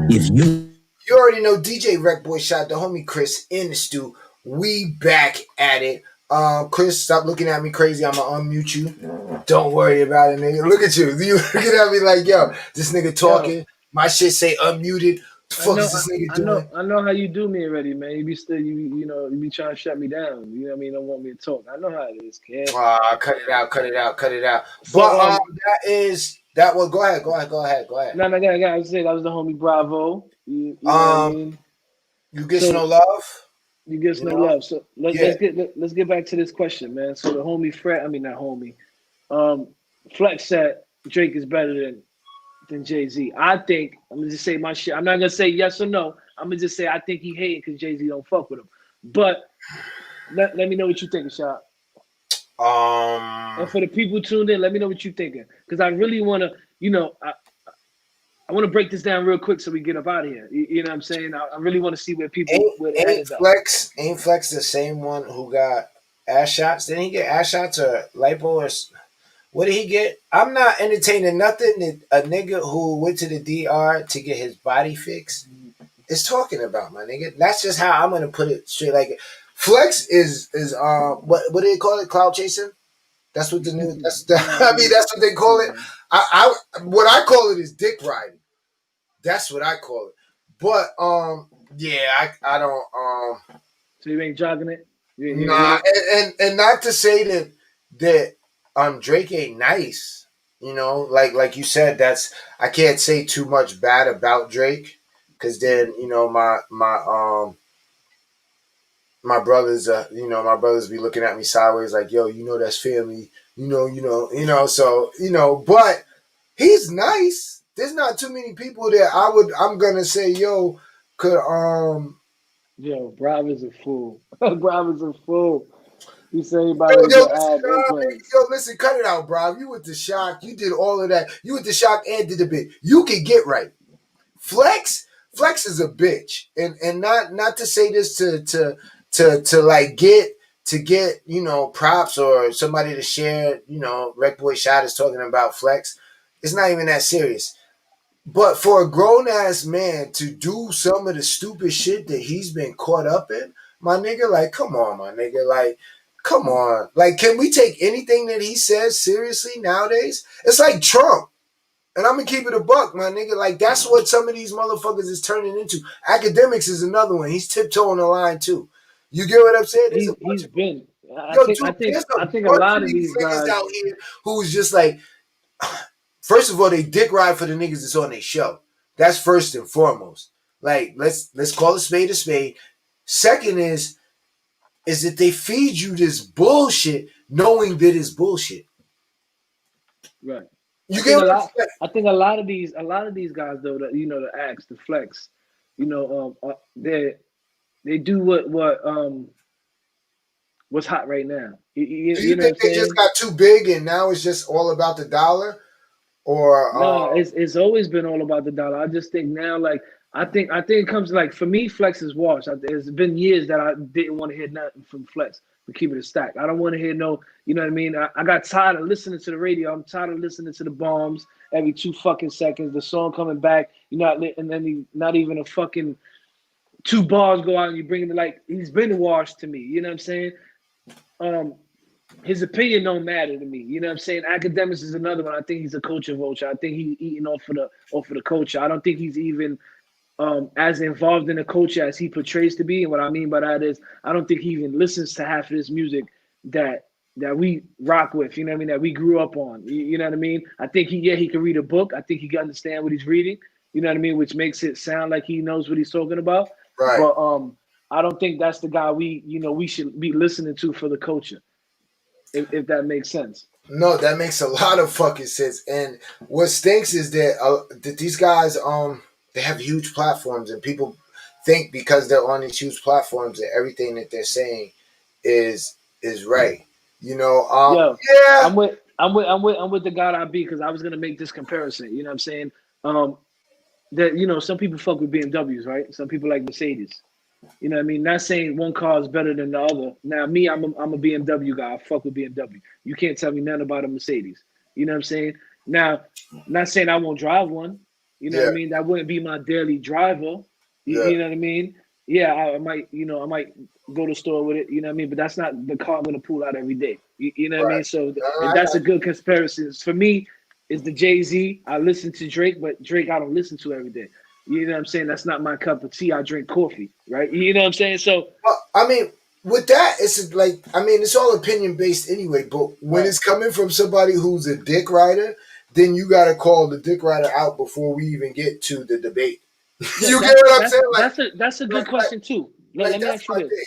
If you You already know DJ RecBoy shot the homie Chris in the stew. We back at it. Chris, stop looking at me crazy. I'ma unmute you. Don't worry about it, nigga. Look at you. You looking at me like, yo, this nigga talking. Yo, My shit say unmuted. What the I fuck know, is this nigga I know, doing? I know how you do me already, man. You be still, you know, you be trying to shut me down. You know what I mean? Don't want me to talk. I know how it is, kid. Cut it out, cut it out, cut it out. So, But that was go ahead, go ahead, go ahead, go ahead. no, I was saying that was the homie Bravo. You know what I Um, mean? you get no So love, you get you no know? love. So Yeah. let's get back to this question, man. So the homie Fred, I mean not homie, Flex said Drake is better than Jay-Z. I think I'm gonna just say my shit. I'm not gonna say yes or no. I'm gonna just say I think he hating because Jay-Z don't fuck with him. But let me know what you think, Shot. And for the people tuned in, let me know what you thinking. Because I really wanna, you know, I want to break this down real quick so we get up out of here. You know what I'm saying? I really want to see where their head is at. Ain't Flex the same one who got ass shots? Didn't he get ass shots or lipo or what did he get? I'm not entertaining nothing that a nigga who went to the DR to get his body fixed is talking about, my nigga. That's just how I'm gonna put it straight. Like Flex is what do they call it? Cloud chasing? That's what the new I mean that's what they call it. What I call it is dick riding. That's what I call it. But yeah, I don't So you ain't jogging it? You ain't with nah, it? and not to say that Drake ain't nice. You know, like you said, that's I can't say too much bad about Drake because then you know my brothers my brothers be looking at me sideways like yo you know that's family so but he's nice. There's not too many people that I'm gonna say yo could Yo, Brav is a fool. Brav is a fool. He said Yo, anybody that yo, get listen, ab implants. yo, listen, cut it out, bro. You with the shock. You did all of that. You with the shock and did the bit. You can get right. Flex is a bitch. And not to say this to like get, props or somebody to share, Rec Boy Shot is talking about Flex. It's not even that serious. But for a grown ass man to do some of the stupid shit that he's been caught up in, my nigga, like, come on, my nigga, like, come on. Like, can we take anything that he says seriously nowadays? It's like Trump. And I'm gonna keep it a buck, my nigga. Like, that's what some of these motherfuckers is turning into. Academics is another one. He's tiptoeing the line too. You get what I'm saying? There's a bunch He's of been. yo, dude, there's a I think a bunch lot of of these these niggas guys. out here who's just like, first of all, they dick ride for the niggas that's on their show. That's first and foremost. Like, let's call a spade a spade. Second is that they feed you this bullshit knowing that it's bullshit. Right. You get what I'm saying? I think a lot of these guys though that the acts, the flex, they do what's hot right now. Do You you know what I'm think they just saying? got too big and now it's just all about the dollar? Or No, it's always been all about the dollar. I just think now, like I think it comes like for me, Flex is washed. There's been years that I didn't want to hear nothing from Flex. To keep it a stack. I don't want to hear no, you know what I mean? I got tired of listening to the radio. I'm tired of listening to the bombs every 2 fucking seconds. The song coming back, and then not even a fucking 2 bars go out and you bring him like he's been washed to me. You know what I'm saying? His opinion don't matter to me. You know what I'm saying? Academics is another one. I think he's a culture vulture. I think he's eating off of the culture. I don't think he's even as involved in the culture as he portrays to be. And what I mean by that is I don't think he even listens to half of this music that we rock with, you know what I mean, that we grew up on. You know what I mean? I think he can read a book. I think he can understand what he's reading, you know what I mean, which makes it sound like he knows what he's talking about. right. But I don't think that's the guy we should be listening to for the culture, if that makes sense. No, that makes a lot of fucking sense. And what stinks is that these guys they have huge platforms and people think because they're on these huge platforms that everything that they're saying is right. Yo, Yeah. I'm with the God I be because I was gonna make this comparison. You know what I'm saying? That some people fuck with BMWs, right? Some people like Mercedes. You know what I mean? Not saying one car is better than the other. Now, me, I'm a BMW guy. I fuck with BMW. You can't tell me nothing about a Mercedes. You know what I'm saying? Now, not saying I won't drive one. You know what Yeah. I mean? That wouldn't be my daily driver. Yeah. You know what I mean? Yeah, I might, I might go to the store with it. You know what I mean? But that's not the car I'm gonna pull out every day. You know what I Right. mean? So, No, and I that's a got you. good comparison. For me, is the Jay-Z. I listen to Drake, but Drake I don't listen to every day. You know what I'm saying? That's not my cup of tea. I drink coffee, right? You know what I'm saying? So, Well, I mean, with that, it's like, I mean, it's all opinion based anyway. But when right. it's coming from somebody who's a dick rider, then you got to call the dick rider out before we even get to the debate. Yo, You get that's what I'm that's saying? that's a good Like, like, question too. like Let me that's ask you my this. thing.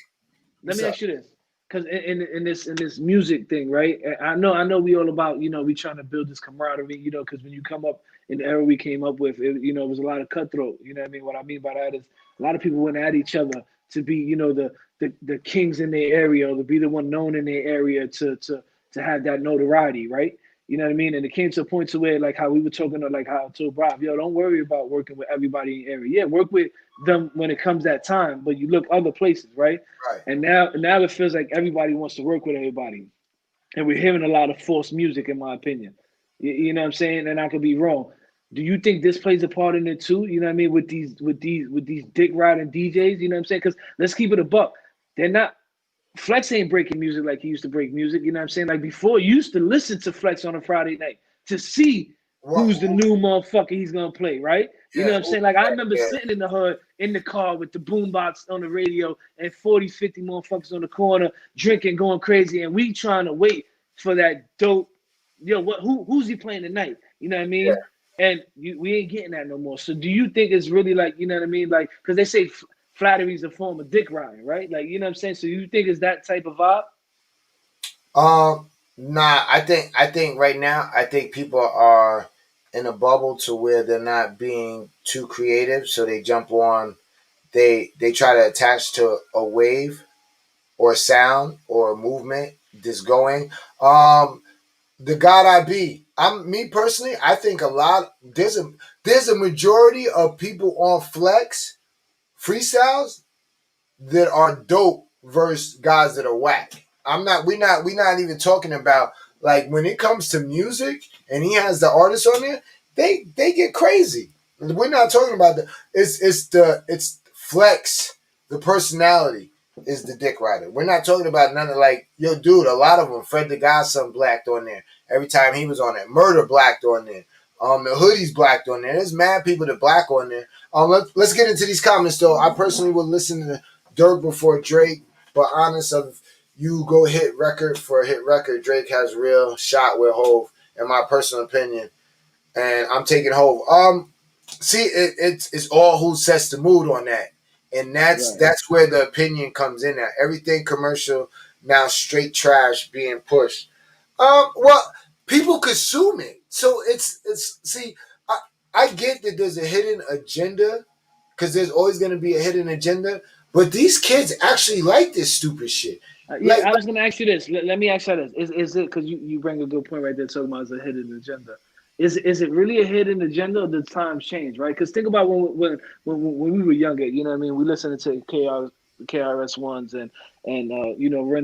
Let What's me up? ask you this, because in this music thing, right? I know we all about we trying to build this camaraderie, because when you come up in the era we came up with, it was a lot of cutthroat. You know what I mean? What I mean by that is a lot of people went at each other to be the kings in their area or to be the one known in their area to have that notoriety, right? You know what I mean? And it came to a point to where, like how we were talking, like how I told Rob, yo, don't worry about working with everybody in the area. Yeah, work with them when it comes that time, but you look other places, right? Right. And now it feels like everybody wants to work with everybody, and we're hearing a lot of false music, in my opinion. You know what I'm saying? And I could be wrong. Do you think this plays a part in it too? You know what I mean? With these dick riding DJs, you know what I'm saying? Because let's keep it a buck. They're not Flex ain't breaking music like he used to break music. You know what I'm saying? Like before, you used to listen to Flex on a Friday night to see What? who's the new motherfucker he's gonna play, right? You know Yeah. what I'm saying? Like I remember Yeah. sitting in the hood in the car with the boombox on the radio and 40, 50 motherfuckers on the corner drinking, going crazy, and we trying to wait for that dope. Yo, who's he playing tonight? You know what I Yeah. mean? And we ain't getting that no more. So do you think it's really like, you know what I mean? Like, because they say flattery is a form of dick riding, right? Like, you know what I'm saying? So you think it's that type of vibe? Nah. I think right now, I think people are in a bubble to where they're not being too creative, so they jump on. They try to attach to a wave or sound or movement that's going. The God I be. I'm me personally. I think a lot. There's a majority of people on Flex freestyles that are dope versus guys that are whack. I'm not. We not even talking about like when it comes to music and he has the artists on there. They get crazy. We're not talking about the. It's Flex. The personality is the dick rider. We're not talking about none of like yo, dude. A lot of them. Fred the Godson blacked on there every time he was on there. Murder blacked on there. The hoodies blacked on there. There's mad people that black on there. Let's get into these comments though. I personally would listen to Dirk before Drake, but honest of you go hit record for a hit record, Drake has real shot with Hove, in my personal opinion, and I'm taking Hove. See, it's all who sets the mood on that, and that's Right. that's where the opinion comes in at. Everything commercial now straight trash being pushed. Well, people consume it, so it's see, I get that there's a hidden agenda because there's always going to be a hidden agenda. But these kids actually like this stupid shit. Like, Yeah, I was gonna ask you this. Let me ask you this: Is it because you bring a good point right there talking about a hidden agenda? Is it really a hidden agenda or the times change, right? Because think about when we were younger, you know what I mean? We listened to KRS ones and Run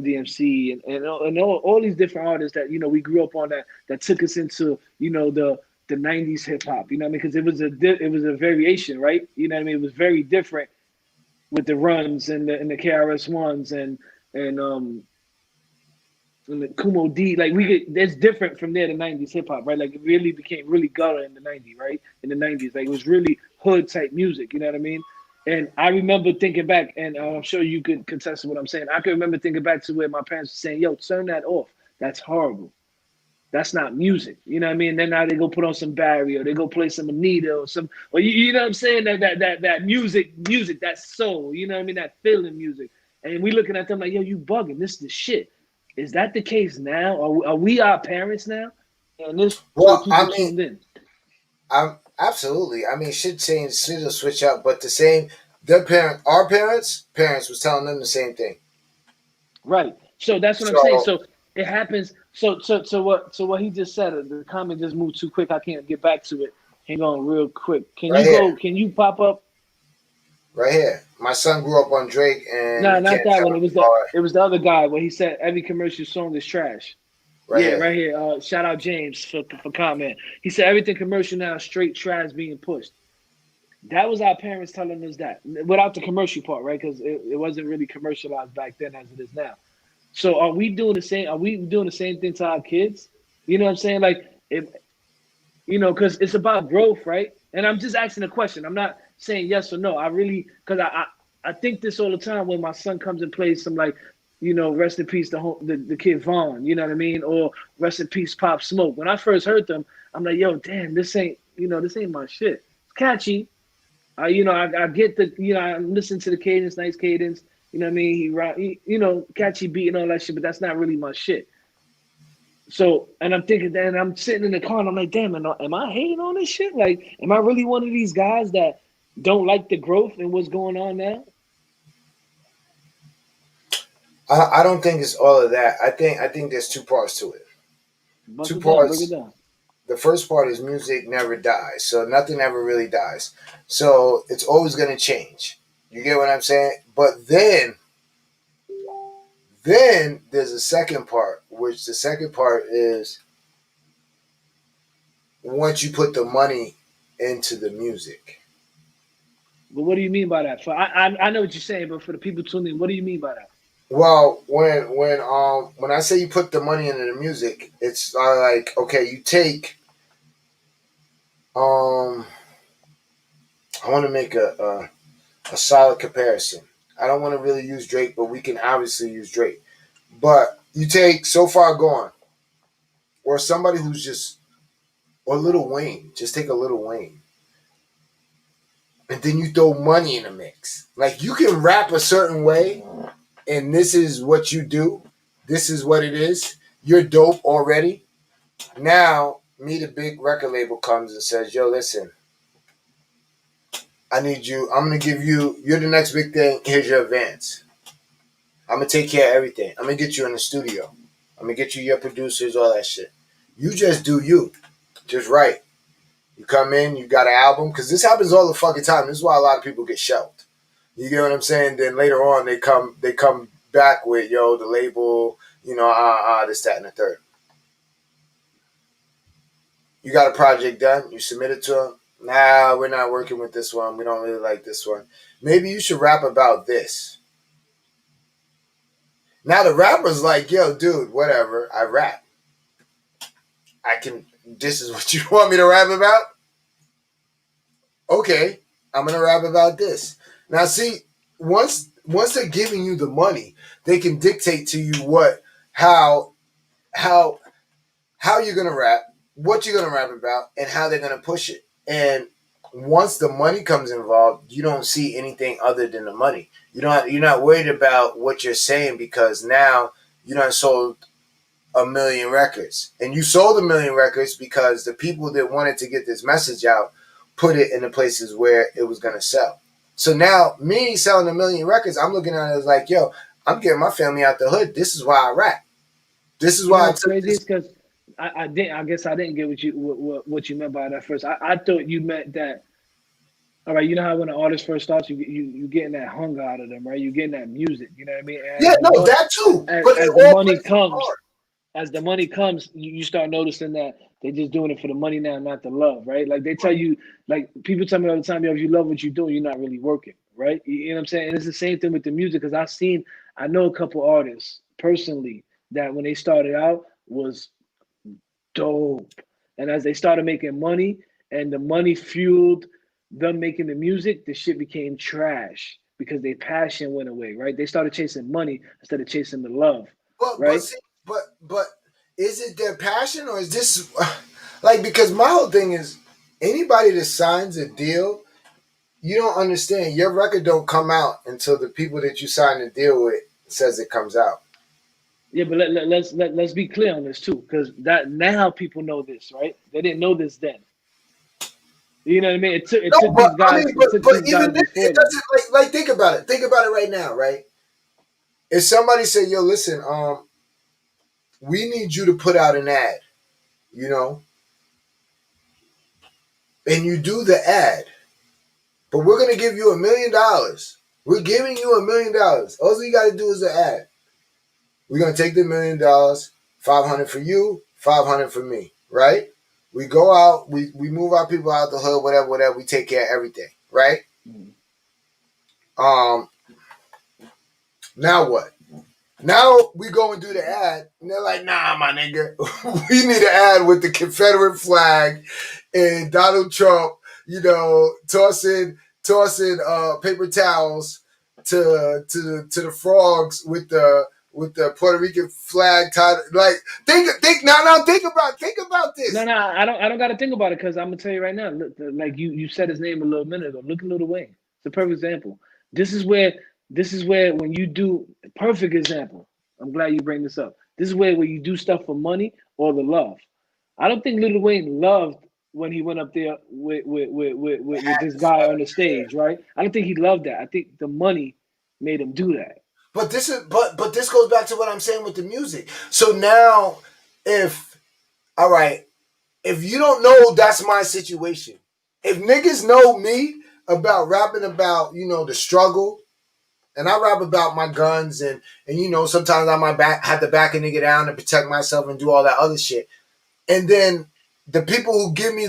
DMC and all these different artists that we grew up on that took us into the '90s hip hop. You know what I mean? Because it was a variation, right? You know what I mean? It was very different with the runs and the KRS ones and the Kumo D, like that's different from there to '90s hip hop, right? Like it really became really gutter in the '90s, right? In the '90s, like it was really hood type music, you know what I mean? And I remember thinking back, and I'm sure you could contest to what I'm saying. I can remember thinking back to where my parents were saying, "Yo, turn that off. That's horrible. That's not music." You know what I mean? Then now they go put on some Barry or they go play some Anita or you know what I'm saying? That music, that soul, you know what I mean? That feeling music. And we looking at them like, yo, you bugging. This is the shit. Is that the case now? Are we our parents now? And this way well, people tuned in. I'm absolutely. I mean, shit change, shit will switch up, but the same. Our parents was telling them the same thing. Right. So that's what I'm saying. So So it happens. So what he just said, the comment just moved too quick. I can't get back to it. Hang on real quick. Can right you here, go? Can you pop up? right here. My son grew up on Drake, and Nah, he not can't that tell one. me It was the about it. it was the other guy where he said every commercial song is trash. Right Yeah, here. right here. Shout out James for comment. He said everything commercial now, straight trash being pushed. That was our parents telling us that without the commercial part, right? Because it wasn't really commercialized back then as it is now. So are we doing the same? Are we doing the same thing to our kids? You know what I'm saying? Like if because it's about growth, right? And I'm just asking a question. I'm not saying yes or no. I really because I think this all the time when my son comes and plays some like rest in peace the kid Vaughn, you know what I mean, or rest in peace Pop Smoke. When I first heard them, I'm like, yo, damn, this ain't my shit. It's catchy. I get I listen to the cadence, nice cadence. You know what I mean? Catchy beat and all that shit, but that's not really my shit. So, and I'm thinking, then I'm sitting in the car and I'm like, damn, am I hating on this shit? Like, am I really one of these guys that don't like the growth and what's going on now? I don't think it's all of that. I think there's two parts to it. Bust Two it down, break it parts. down. The first part is music never dies, so nothing ever really dies. So it's always gonna change. You get what I'm saying? But then there's a second part, which the second part is once you put the money into the music. But what do you mean by that? For I know what you're saying, but for the people tuning in, what do you mean by that? Well, when I say you put the money into the music, it's like okay, you take I want to make a solid comparison. I don't want to really use Drake, but we can obviously use Drake. But you take So Far Gone, or somebody who's just, or Little Wayne, just take a Little Wayne, and then you throw money in the mix. Like you can rap a certain way, and this is what you do. This is what it is. You're dope already. Now, me, the big record label comes and says, "Yo, listen, I need you. I'm gonna give you. You're the next big thing. Here's your advance. I'm gonna take care of everything. I'm gonna get you in the studio. I'm gonna get you your producers, all that shit. You just do you, just right. You come in, you got an album, because this happens all the fucking time. This is why a lot of people get shelved. You get what I'm saying? Then later on, they come back with the label, this, that, and the third. You got a project done, you submit it to them. Nah, we're not working with this one. We don't really like this one. Maybe you should rap about this. Now the rapper's like, yo, dude, whatever. I rap. I can. This is what you want me to rap about? Okay, I'm gonna rap about this. Now, see, once they're giving you the money, they can dictate to you how, how, how you're gonna rap, what you're gonna rap about, and how they're gonna push it. And once the money comes involved, you don't see anything other than the money. You're not worried about what you're saying because now you done sold a million records. And you sold a million records because the people that wanted to get this message out put it in the places where it was going to sell. So now, me selling a million records, I'm looking at it as like, yo, I'm getting my family out the hood. This is why I rap. This is You know why I what's took crazy this. is because I didn't. I guess I didn't get what you meant by that first. I thought you meant that. All right, you know how when an artist first starts, you getting that hunger out of them, right? You getting that music. You know what I mean? And Yeah, no, that too. But it as the all money plays a comes, part. you start noticing that they're just doing it for the money now, not the love, right? Like they tell you, like people tell me all the time, yo, if you love what you're doing, you're not really working, right? You know what I'm saying? And it's the same thing with the music because I know a couple artists personally that when they started out was dope, and as they started making money and the money fueled them making the music, the shit became trash because their passion went away, right? They started chasing money instead of chasing the love, But right? see, but is it their passion or is this like because my whole thing is anybody that signs a deal, you don't understand. Your record don't come out until the people that you signed the deal with says it comes out. Yeah, but let's be clear on this too, because that now people know this, right? They didn't know this then. You know what I mean? It No, took but these I guys. mean, It took but these guys even then, before it them. doesn't like think about it. Think about it right now, right? If somebody say, "Yo, listen, we need you to put out an ad," you know, and you do the ad, but we're gonna give you $1 million. We're giving you $1 million. All you got to do is the ad. We're gonna take the $1 million, 500 for you, 500 for me, right? We go out, we move our people out the hood, whatever, whatever. We take care of everything, right? Mhm. Um, now what? Now we go and do the ad, and they're like, "Nah, my nigga, we need an ad with the Confederate flag and Donald Trump, tossing paper towels to the frogs with the Puerto Rican flag tied. Like, think about this. No, I don't got to think about it because I'm gonna tell you right now. Look, like you said his name a little minute ago. Look at Lil Wayne. It's a perfect example. This is where when you do perfect example. I'm glad you bring this up. This is where you do stuff for money or the love. I don't think Lil Wayne loved when he went up there with this guy on the stage, right? I don't think he loved that. I think the money made him do that. But this goes back to what I'm saying with the music. So now, if all right, if you don't know, that's my situation. If niggas know me about rapping about the struggle, and I rap about my guns and sometimes I might have to back a nigga down to protect myself and do all that other shit. And then the people who give me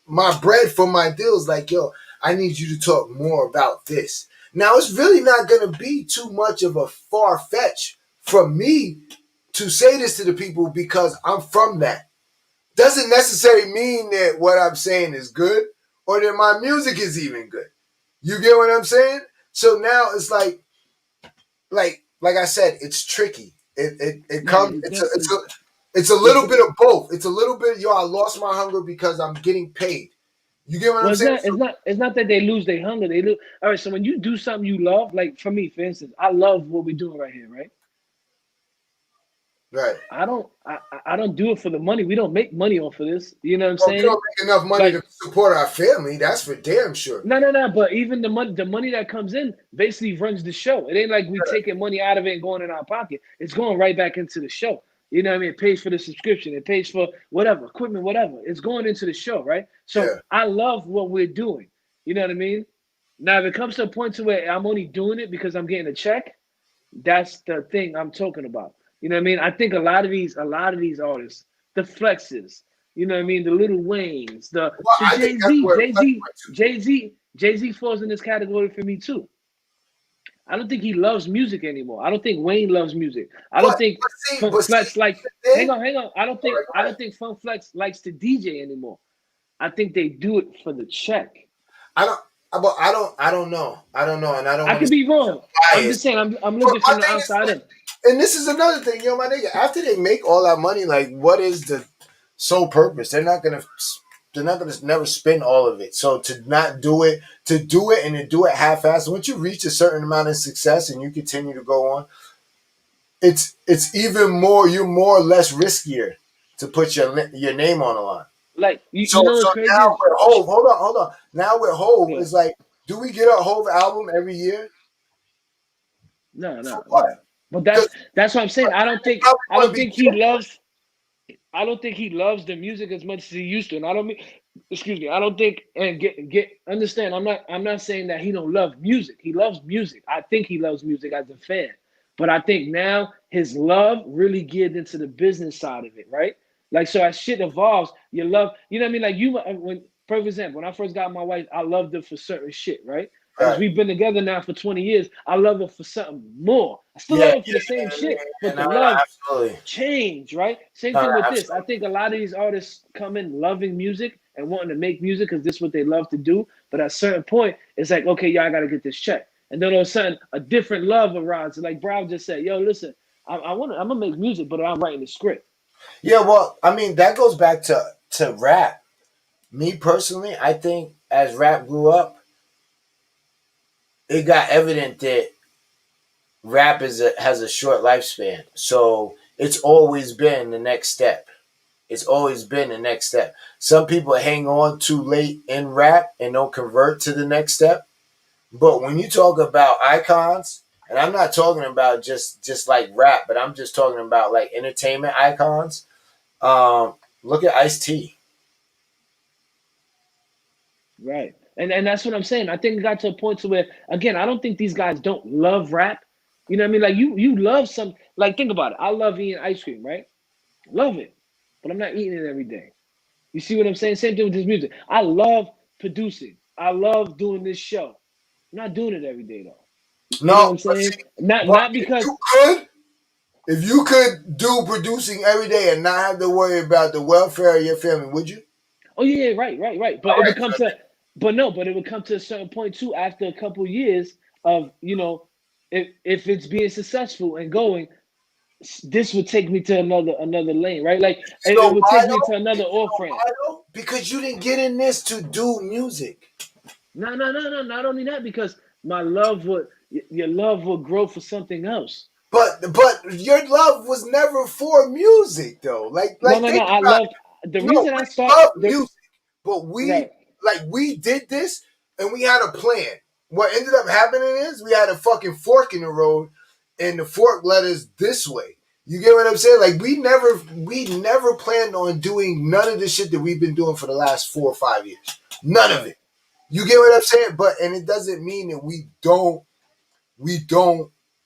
my bread for my deals, like, yo, I need you to talk more about this. Now it's really not gonna be too much of a far fetch from me to say this to the people because I'm from that. Doesn't necessarily mean that what I'm saying is good or that my music is even good. You get what I'm saying? So now it's like I said, it's tricky. It No, comes. it It's a little bit of both. It's a little bit. Yo, I lost my hunger because I'm getting paid. You get what I'm Well, saying? it's not that they lose their hunger. They lose. All right. So when you do something you love, like for me, for instance, I love what we're doing right here, right? Right. I don't do it for the money. We don't make money off of this. You know what I'm Well, we saying? don't make enough money Like to support our family. That's for damn sure. no. But even the money that comes in basically runs the show. It ain't like we taking money out of it and going in our pocket. It's going right back into the show. You know what I mean? It pays for the subscription. It pays for whatever equipment, whatever. It's going into the show, right? So Yeah. I love what we're doing. You know what I mean? Now, if it comes to a point to where I'm only doing it because I'm getting a check, that's the thing I'm talking about. You know what I mean? I think a lot of these artists, the Flexes, you know what I mean, the Little Waynes, Well, so I think that's where Flex went to. Jay Z falls in this category for me too. I don't think he loves music anymore. I don't think Wayne loves music. I don't think Funk But see, Flex like. the thing. Hang on. All right, go I ahead. don't think Funk Flex likes to DJ anymore. I think they do it for the check. I don't. But I don't know. I don't know, and I don't I want to could be be wrong. I'm just biased. saying. I'm But looking my from the thing is, outside in. and this is another thing, my nigga. After they make all that money, like, what is the sole purpose? They're not gonna never spend all of it. So to not do it, to do it and to do it half-assed, once you reach a certain amount of success and you continue to go on, it's even more. You're more or less riskier to put your name on the line. Like So you know so what's crazy now is with Hove, hold on. Now with Hove, yeah. it's like, do we get a Hove album every year? For what? No. But Because that's what I'm saying. probably I want to don't be think he loves I don't think he loves the music as much as he used to. And I don't mean excuse me, I don't think and get understand, I'm not saying that he don't love music. He loves music. I think he loves music as a fan. But I think now his love really geared into the business side of it, right? Like so as shit evolves, you love, you know what I mean? Like you when for example, when I first got my wife, I loved her for certain shit, right? As right. we've been together now for 20 years, I love her for something more. I still Yeah, love her for the same shit, but the no, love absolutely. change, right? Same No, thing no, with this. I absolutely. think a lot of these artists come in loving music and wanting to make music because this is what they love to do. But at a certain point, it's like, okay, y'all got to get this check. And then all of a sudden, a different love arises. Like Brown just said, yo, listen, I'm gonna make music, but I'm writing the script. Yeah, well, I mean, that goes back to rap. Me personally, I think as rap grew up, it got evident that rap has a short lifespan. So it's always been the next step. It's always been the next step. Some people hang on too late in rap and don't convert to the next step. But when you talk about icons, and I'm not talking about just like rap, but I'm just talking about like entertainment icons. Look at Ice T. Right. And that's what I'm saying. I think it got to a point to where, again, I don't think these guys don't love rap. You know what I mean? Like you love some like think about it. I love eating ice cream, right? Love it, but I'm not eating it every day. You see what I'm saying? Same thing with this music. I love producing. I love doing this show. I'm not doing it every day though. You know what No, I'm saying? Not but not because if you could do producing every day and not have to worry about the welfare of your family, would you? oh yeah, yeah, right. But All it right. would come to but it would come to a certain point too after a couple years of, if it's being successful and going, this would take me to another lane, right? Like You know it would why take me to though? another You off know ramp. why though? Because you didn't get in this to do music. No. Not only that, because my love would your love would grow for something else. But your love was never for music though. Like No. think I about love the it. No, reason I we start love the music, but right. we did this and we had a plan. What ended up happening is we had a fucking fork in the road, and the fork led us this way. You get what I'm saying? Like we never planned on doing none of the shit that we've been doing for the last 4 or 5 years. None of it. You get what I'm saying? But and it doesn't mean that we don't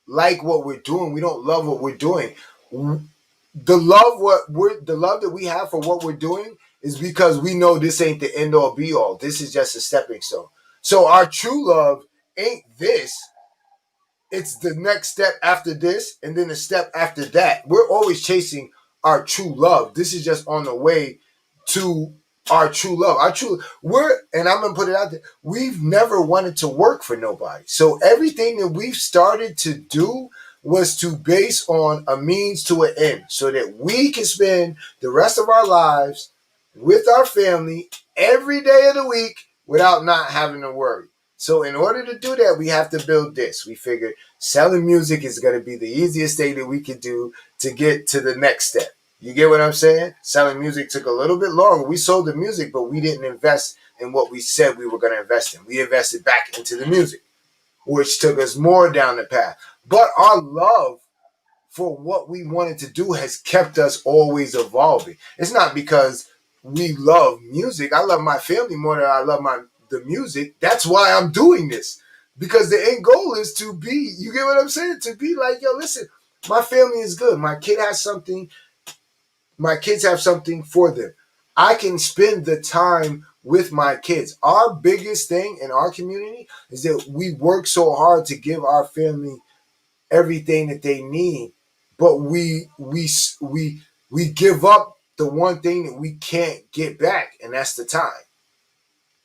like what we're doing. We don't love what we're doing. The love that we have for what we're doing is because we know this ain't the end all be all. This is just a stepping stone. So our true love ain't this. It's the next step after this, and then the step after that. We're always chasing our true love. This is just on the way to our true love. And I'm gonna put it out there. We've never wanted to work for nobody. So everything that we've started to do was to base on a means to an end, so that we can spend the rest of our lives with our family every day of the week without not having to worry. So in order to do that, we have to build this. We figured selling music is going to be the easiest thing that we could do to get to the next step. You get what I'm saying? Selling music took a little bit longer. We sold the music, but we didn't invest in what we said we were going to invest in. We invested back into the music, which took us more down the path. But our love for what we wanted to do has kept us always evolving. It's not because we love music. I love my family more than I love the music. That's why I'm doing this. Because the end goal is to be, you get what I'm saying? To be like, yo, listen, my family is good. My kids have something for them. I can spend the time with my kids. Our biggest thing in our community is that we work so hard to give our family everything that they need, but we give up the one thing that we can't get back, and that's the time.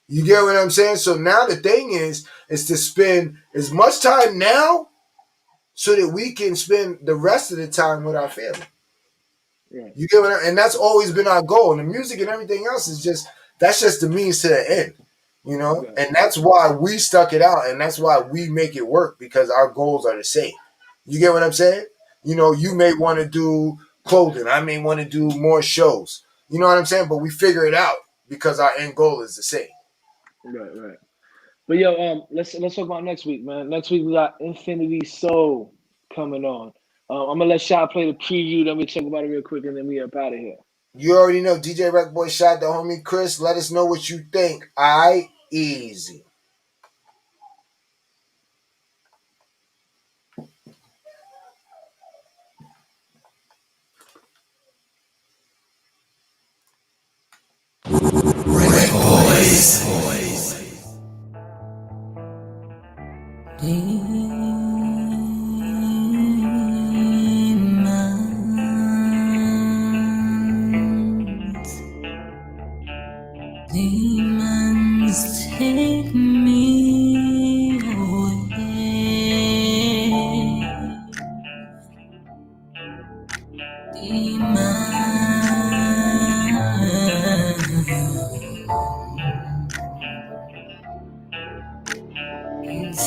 You get what I'm saying? So now the thing is to spend as much time now so that we can spend the rest of the time with our family. Right. You get what and that's always been our goal. And the music and everything else is just the means to the end. Right. And that's why we stuck it out, and that's why we make it work, because our goals are the same. You get what I'm saying? You may want to do clothing, I may want to do more shows. You know what I'm saying? But we figure it out because our end goal is the same. Right. But yo, let's talk about next week, man. Next week we got Infinity Soul coming on. I'm gonna let Shy play the preview, then we talk about it real quick, and then we up out of here. You already know DJ RecBoy shot the homie Chris. Let us know what you think. I easy. Demons take me away. Demons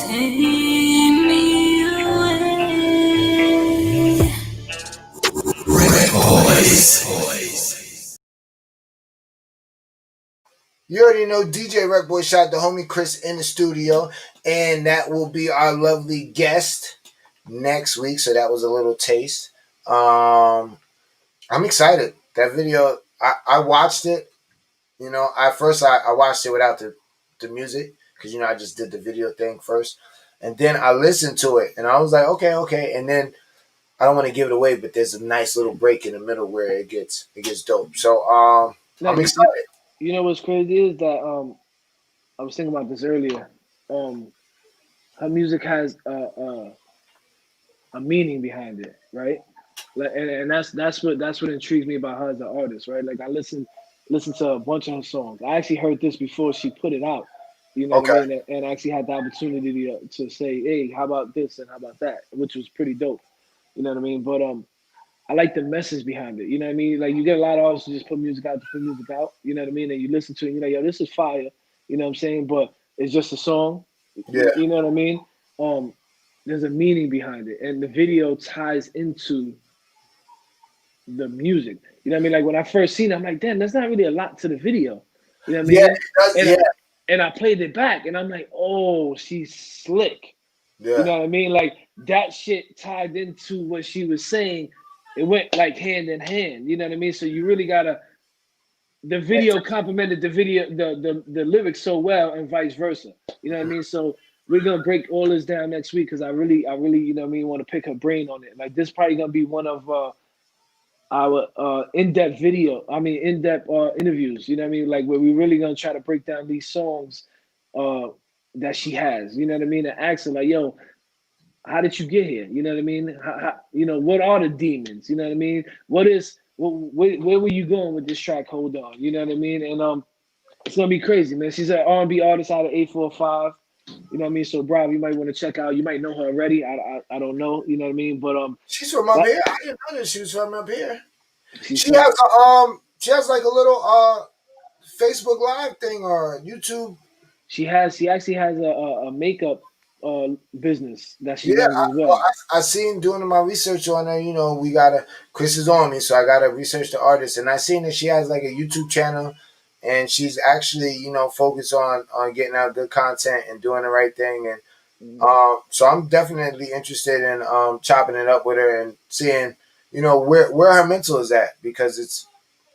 take me away. You already know DJ RecBoy shot the homie Chris in the studio, and that will be our lovely guest next week. So that was a little taste. I'm excited. That video, I watched it. At first I watched it without the music, because I just did the video thing first, and then I listened to it and I was like, okay, and then I don't want to give it away, but there's a nice little break in the middle where it gets dope. So Now, I'm excited. you know what's crazy is that I was thinking about this earlier. Um, her music has a meaning behind it, right? Like, and that's what intrigues me about her as an artist, right? Like I listen to a bunch of her songs. I actually heard this before she put it out. You know what I Okay. mean? And I actually had the opportunity to say, hey, how about this and how about that, which was pretty dope. You know what I mean? But I like the message behind it. You know what I mean? Like you get a lot of artists who just put music out to put music out. You know what I mean? And you listen to it, and you're like, yo, this is fire. You know what I'm saying? But it's just a song. Yeah. You know what I mean? Um, there's a meaning behind it, and the video ties into the music. You know what I mean? Like when I first seen it, I'm like, damn, there's not really a lot to the video. You know what I Yeah. mean? It does. And Yeah. and I played it back, and I'm like, oh, she's slick. You Yeah. know what I mean? Like that shit tied into what she was saying. It went like hand in hand. You know what I mean? So you really gotta. The video complemented the video, the lyrics so well, and vice versa. You know what I mean? So we're gonna break all this down next week because I really, you know what I mean, want to pick her brain on it. Like this probably gonna be one of our in-depth video. I mean, in-depth interviews. You know what I mean? Like where we really gonna try to break down these songs uh, that she has. You know what I mean? And ask her like, yo, how did you get here? You know what I mean? You know, what are the demons? You know what I mean? Where were you going with this track? Hold on. You know what I mean? And it's gonna be crazy, man. She's an R&B artist out of 845. You know what I mean? So, Rob, you might want to check out. You might know her already. I don't know. You know what I mean? But She's from up here. I didn't know that she was from up here. she's She from. has she has like a little Facebook Live thing or YouTube. She actually has a makeup business that she Yeah, runs as well, well. I seen doing my research on her. You know, we gotta Chris is on me, so I gotta research the artist. And I seen that she has like a YouTube channel, and she's actually focused on getting out good content and doing the right thing. And Mhm. so I'm definitely interested in chopping it up with her and seeing where her mental is at, because it's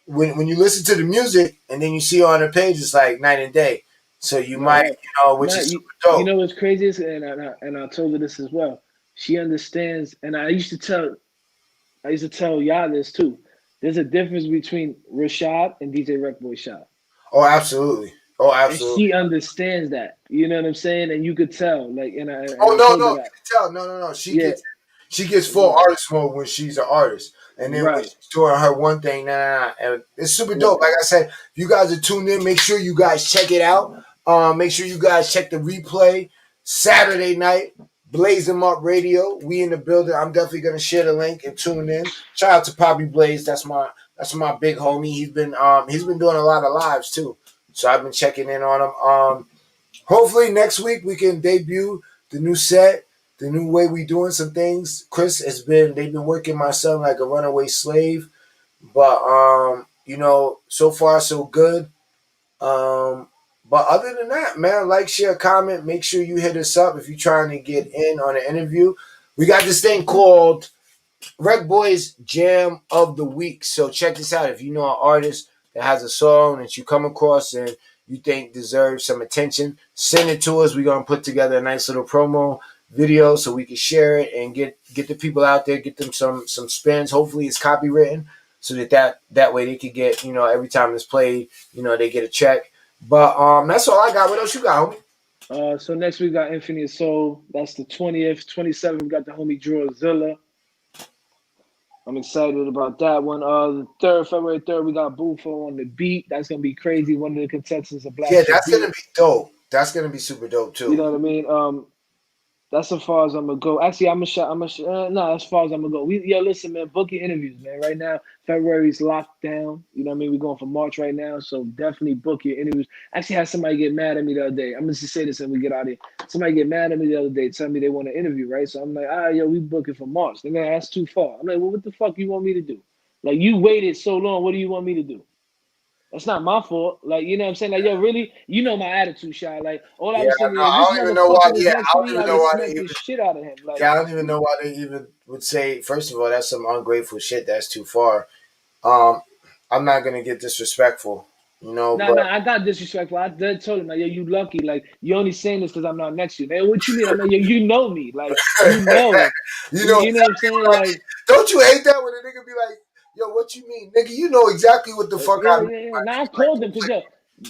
when you listen to the music and then you see her on her page, it's like night and day. So you Right, might, right. which Now is super you dope. know what's crazy is, and I told her this as well. She understands, and I used to tell y'all this too. There's a difference between Rashad and DJ RecBoy Shad. Oh, absolutely. Oh, And absolutely. she understands that. You know what I'm saying? And you could tell. Like and Oh I no, told her no, you that. can tell. No, no, no. Yeah, She gets full right, artist mode when she's an artist, and then when right, she's doing her one thing, and it's super dope. right. Like I said, if you guys are tuned in, make sure you guys check it out. Make sure you guys check the replay Saturday night. Blaze 'em up radio. We in the building. I'm definitely gonna share the link and tune in. Shout out to Poppy Blaze. That's my big homie. He's been doing a lot of lives too. So I've been checking in on him. Hopefully next week we can debut the new set, the new way we doing some things. Chris they've been working my son like a runaway slave, but so far so good. But other than that, man, like, share, comment, make sure you hit us up if you're trying to get in on an interview. We got this thing called Rec Boys Jam of the Week. So check this out. If you know an artist that has a song that you come across and you think deserves some attention, send it to us. We're gonna put together a nice little promo video so we can share it and get the people out there, get them some spins. Hopefully it's copywritten so that way they could get, every time it's played, they get a check. But that's all I got. What else you got, homie? So next week we got Infinite Soul. That's the 20th. 27th, we got the homie Drawzilla. I'm excited about that one. The third, February 3rd, we got Bufo on the beat. That's gonna be crazy. One of the contestants of Black Yeah, Ship that's gonna Beat. be dope. That's gonna be super dope You too. know what I mean? That's as far as I'm gonna go. Actually, no, as far as I'm gonna go. Listen, man, book your interviews, man. Right now, February's locked down. You know what I mean? We're going for March right now, so definitely book your interviews. Actually, had somebody get mad at me the other day. I'm gonna just say this and we get out of here. Somebody get mad at me the other day, tell me they want to interview, right? So I'm like, we booking for March. They're like, that's too far. I'm like, well, what the fuck you want me to do? Like, you waited so long. What do you want me to do? That's not my fault. Like, you know what I'm saying? Like, yo, really? You know my attitude, Shy. Like, all I Yeah, was saying no, is, if I this don't even know why. motherfucker was Yeah, next I to don't me, I even know would why smack they the even. shit out of him. Like, Yeah, I don't even know why they even would say. First of all, that's some ungrateful shit. That's too far. Um, I'm not gonna get disrespectful. you know. Nah, But I got disrespectful. I did told him like, yo, you lucky. Like, you only saying this because I'm not next to you. Man, what you mean? I'm like, yo, you know me. Like, you know. you know You know what I'm exactly saying? what I mean. Like, Don't you hate that when a nigga be like, "Yo, what you mean, nigga? You know exactly what the fuck I mean." yeah. Now I called them because yo,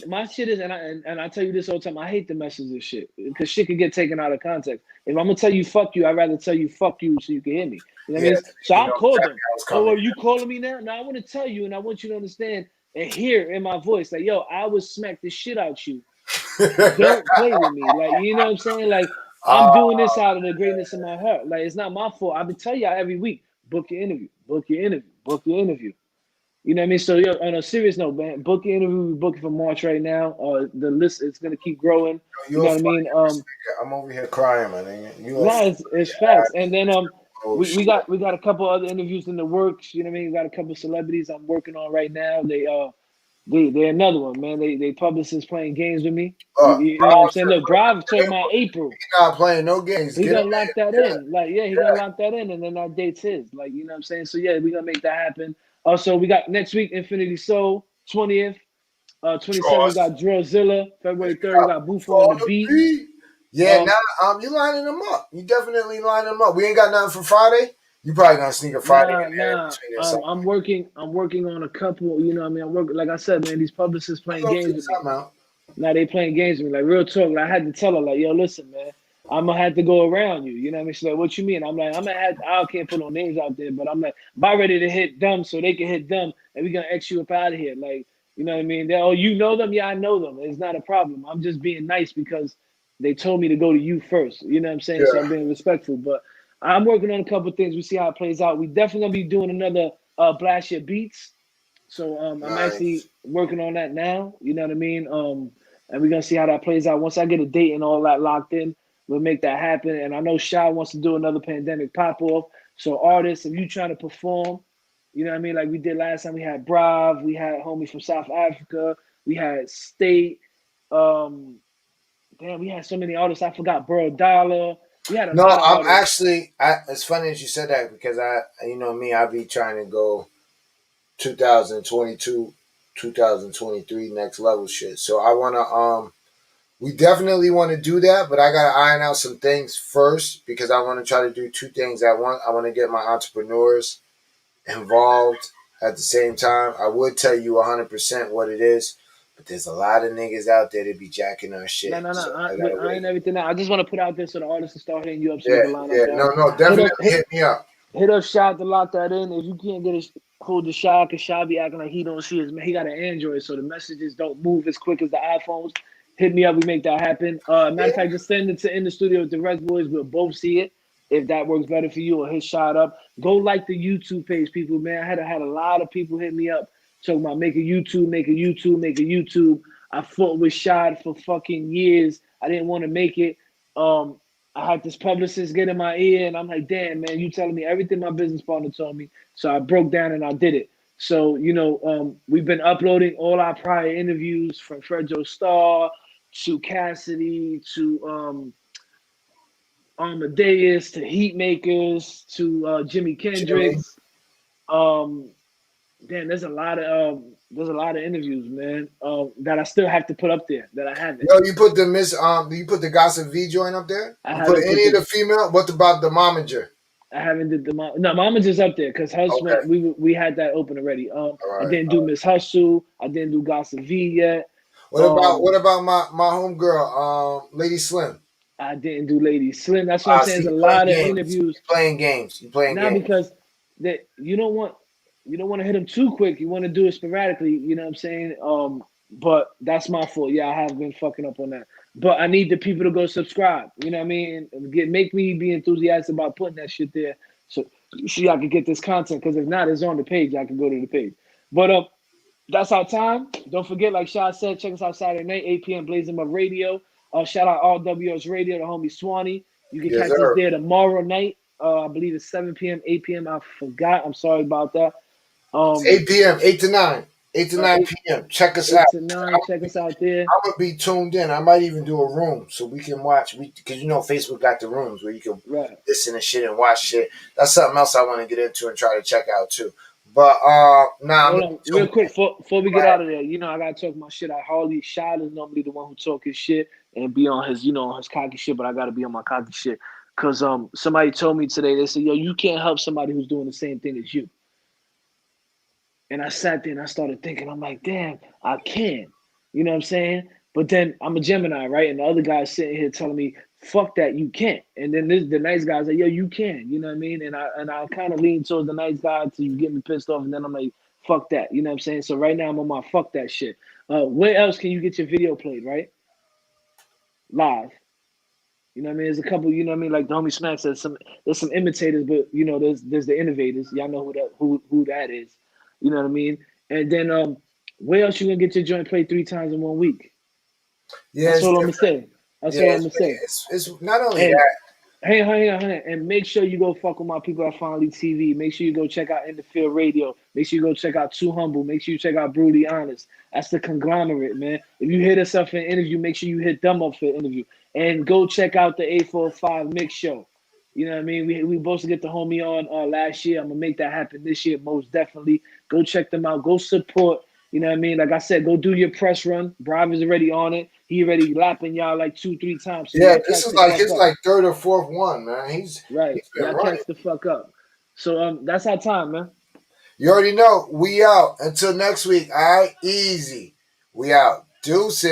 my shit is, and I tell you this all the time. I hate the message of shit because shit can get taken out of context. If I'm gonna tell you fuck you, I'd rather tell you fuck you so you can hear me. You know what I Yeah, mean? So you I know called exactly them. how it's Oh, coming. are you calling me now? No, I want to tell you, and I want you to understand and hear in my voice, like, yo, I would smack the shit out you. Don't play with me. Like, you know what I'm saying? Like, I'm doing this out of the greatness of my heart. Like, it's not my fault. I've been telling y'all every week, book your interview, book your interview, book your interview. You know what I mean? So, yo, on a serious note, man, book your interview. We're booking for March right now. The list is gonna keep growing. You You're a know what I funny mean? nigga. I'm over here crying, my nigga. You a No, it's facts. And then oh we shit. got a couple other interviews in the works. You know what I mean? We got a couple celebrities I'm working on right now. They're another one, man. They publicists playing games with me. You know what I'm saying? Look, Brav talking about April. He not playing no games. He Get him gonna lock that in. in. Like, yeah, he gonna lock that in, and then that date's his. Like, you know what I'm saying? So yeah, we gonna make that happen. Also, we got next week Infinity Soul, 20th. 27th, we Trust. got Drillzilla. February 3rd, we got Bufo on For the the beat. beat. Yeah, Um, now you lining them up. You definitely lining them up. We ain't got nothing for Friday. You probably gonna sneak a Friday in there in nah. between or something. I'm working on a couple. You know what I mean? I'm working, like I said, man. These publicists I'm playing gonna games figure with me. something out. Now they playing games with me. Like, real talk. Like, I had to tell her, like, yo, listen, man, I'm gonna have to go around you. You know what I mean? She's like, what you mean? I'm like, I can't put no names out there, but I'm like, about ready to hit them so they can hit them, and we gonna X you up out of here. Like, you know what I mean? They're, oh, you know them? Yeah, I know them. It's not a problem. I'm just being nice because they told me to go to you first. You know what I'm saying? So Yeah, I'm being respectful. But I'm working on a couple of things. We see how it plays out. We definitely gonna be doing another Blast Your Beats. So I'm nice. actually working on that now. You know what I mean? And we're gonna see how that plays out. Once I get a date and all that locked in, we'll make that happen. And I know Shy wants to do another pandemic pop off. So artists, if you trying to perform, you know what I mean? Like we did last time, we had Brav, we had homies from South Africa, we had State. Um, damn, we had so many artists. I forgot Burl Dollar. We had a No, lot of I'm artists. actually. It's funny that you said that because you know me, I be trying to go 2022, 2023 next level shit. So I wanna we definitely want to do that, but I gotta iron out some things first because I want to try to do two things at once. I want to get my entrepreneurs involved at the same time. I would tell you 100% what it is, but there's a lot of niggas out there that be jacking our No, shit. no, no. So I gotta I wait. ain't everything out. I just want to put out there so the artists can start hitting you up so we Yeah, can line up yeah. that. No, no, Hit definitely up, hit, hit me up. hit up Shy to lock that in. If you can't get a hold the Shy, because Shy be acting like he don't see his man. He got an Android, so the messages don't move as quick as the iPhones. Hit me up, we make that happen. Matter of fact, just send it to In the Studio with the RecBoys. We'll both see it. If that works better for you, or hit Shot up. Go like the YouTube page, people. Man, I had a lot of people hit me up talking about make a YouTube, make a YouTube, make a YouTube. I fought with Shad for fucking years. I didn't want to make it. Um, I had this publicist get in my ear, and I'm like, damn, man, you telling me everything my business partner told me. So I broke down and I did it. So, you know, we've been uploading all our prior interviews from Fredro Starr to Cassidy to Amadeus to Heatmakers to Jimi Jimmy. Kendrix. Damn, there's a lot of interviews, man, that I still have to put up there that I haven't. Yo, you put the you put the Gossip V joint up there? I You put haven't put any of the the female? What about the momager? I haven't did the no Mama just up there because Hus Okay. went we had that open already. All I right. didn't do Miss Hustle. I didn't do Gossip V yet. What about my homegirl, Lady Slim? I didn't do Lady Slim. That's what I'm saying. See, There's a you playing lot of games. You interviews playing games. You playing now games. because that you don't want to hit them too quick. You want to do it sporadically. You know what I'm saying? But that's my fault. Yeah, I have been fucking up on that. But I need the people to go subscribe. You know what I mean? And make me be enthusiastic about putting that shit there, so I can get this content. Because if not, it's on the page. I can go to the page. But that's our time. Don't forget, like Shah said, check us out Saturday night, 8 p.m. Blazing Up Radio. Shout out RWS Radio, the homie Swanee. You can Yes, catch us sir. there tomorrow night. I believe it's 7 p.m., 8 p.m. I forgot. I'm sorry about that. It's 8 p.m., 8 to 9. 8 to 9 8, p.m. Check us out. 8 to 9. Check us out there. I'm gonna be tuned in. I might even do a room so we can watch. Because you know Facebook got the rooms where you can Right. listen to shit and watch shit. That's something else I want to get into and try to check out too. But nah. Hold on, real quick, before we get out of there, you know I gotta talk my shit. Harley Shad is normally the one who talk his shit and be on his, on his cocky shit, but I gotta be on my cocky shit. Cause somebody told me today, they said, yo, you can't help somebody who's doing the same thing as you. And I sat there and I started thinking, I'm like, damn, I can. You know what I'm saying? But then I'm a Gemini, right? And the other guy's sitting here telling me, fuck that, you can't. And then the nice guy's like, yo, you can. You know what I mean? And I kind of lean towards the nice guy till you get me pissed off. And then I'm like, fuck that. You know what I'm saying? So right now I'm on my fuck that shit. Where else can you get your video played, right? Live. You know what I mean? There's a couple, you know what I mean? Like the homie Smack says, there's some imitators, but there's the innovators. Y'all know who that is. You know what I mean? And then where else you gonna get your joint played 3 times in 1 week? Yeah, that's all I'm gonna say. That's all I'm gonna say. It's not only that. Hang on. And make sure you go fuck with my people at Finally TV. Make sure you go check out In the Field Radio. Make sure you go check out Too Humble. Make sure you check out Brutally Honest. That's the conglomerate, man. If you hit us up for an interview, make sure you hit them up for an interview. And go check out the 845 Mix Show. You know what I mean? We supposed to get the homie on last year. I'm gonna make that happen this year, most definitely. Go check them out. Go support. You know what I mean? Like I said, go do your press run. Brav is already on it. He already lapping y'all like 2-3 times. So yeah, this is like his like 3rd or 4th one, man. He's y'all catch the fuck up. So that's our time, man. You already know. We out. Until next week. All right, easy. We out. Deuces.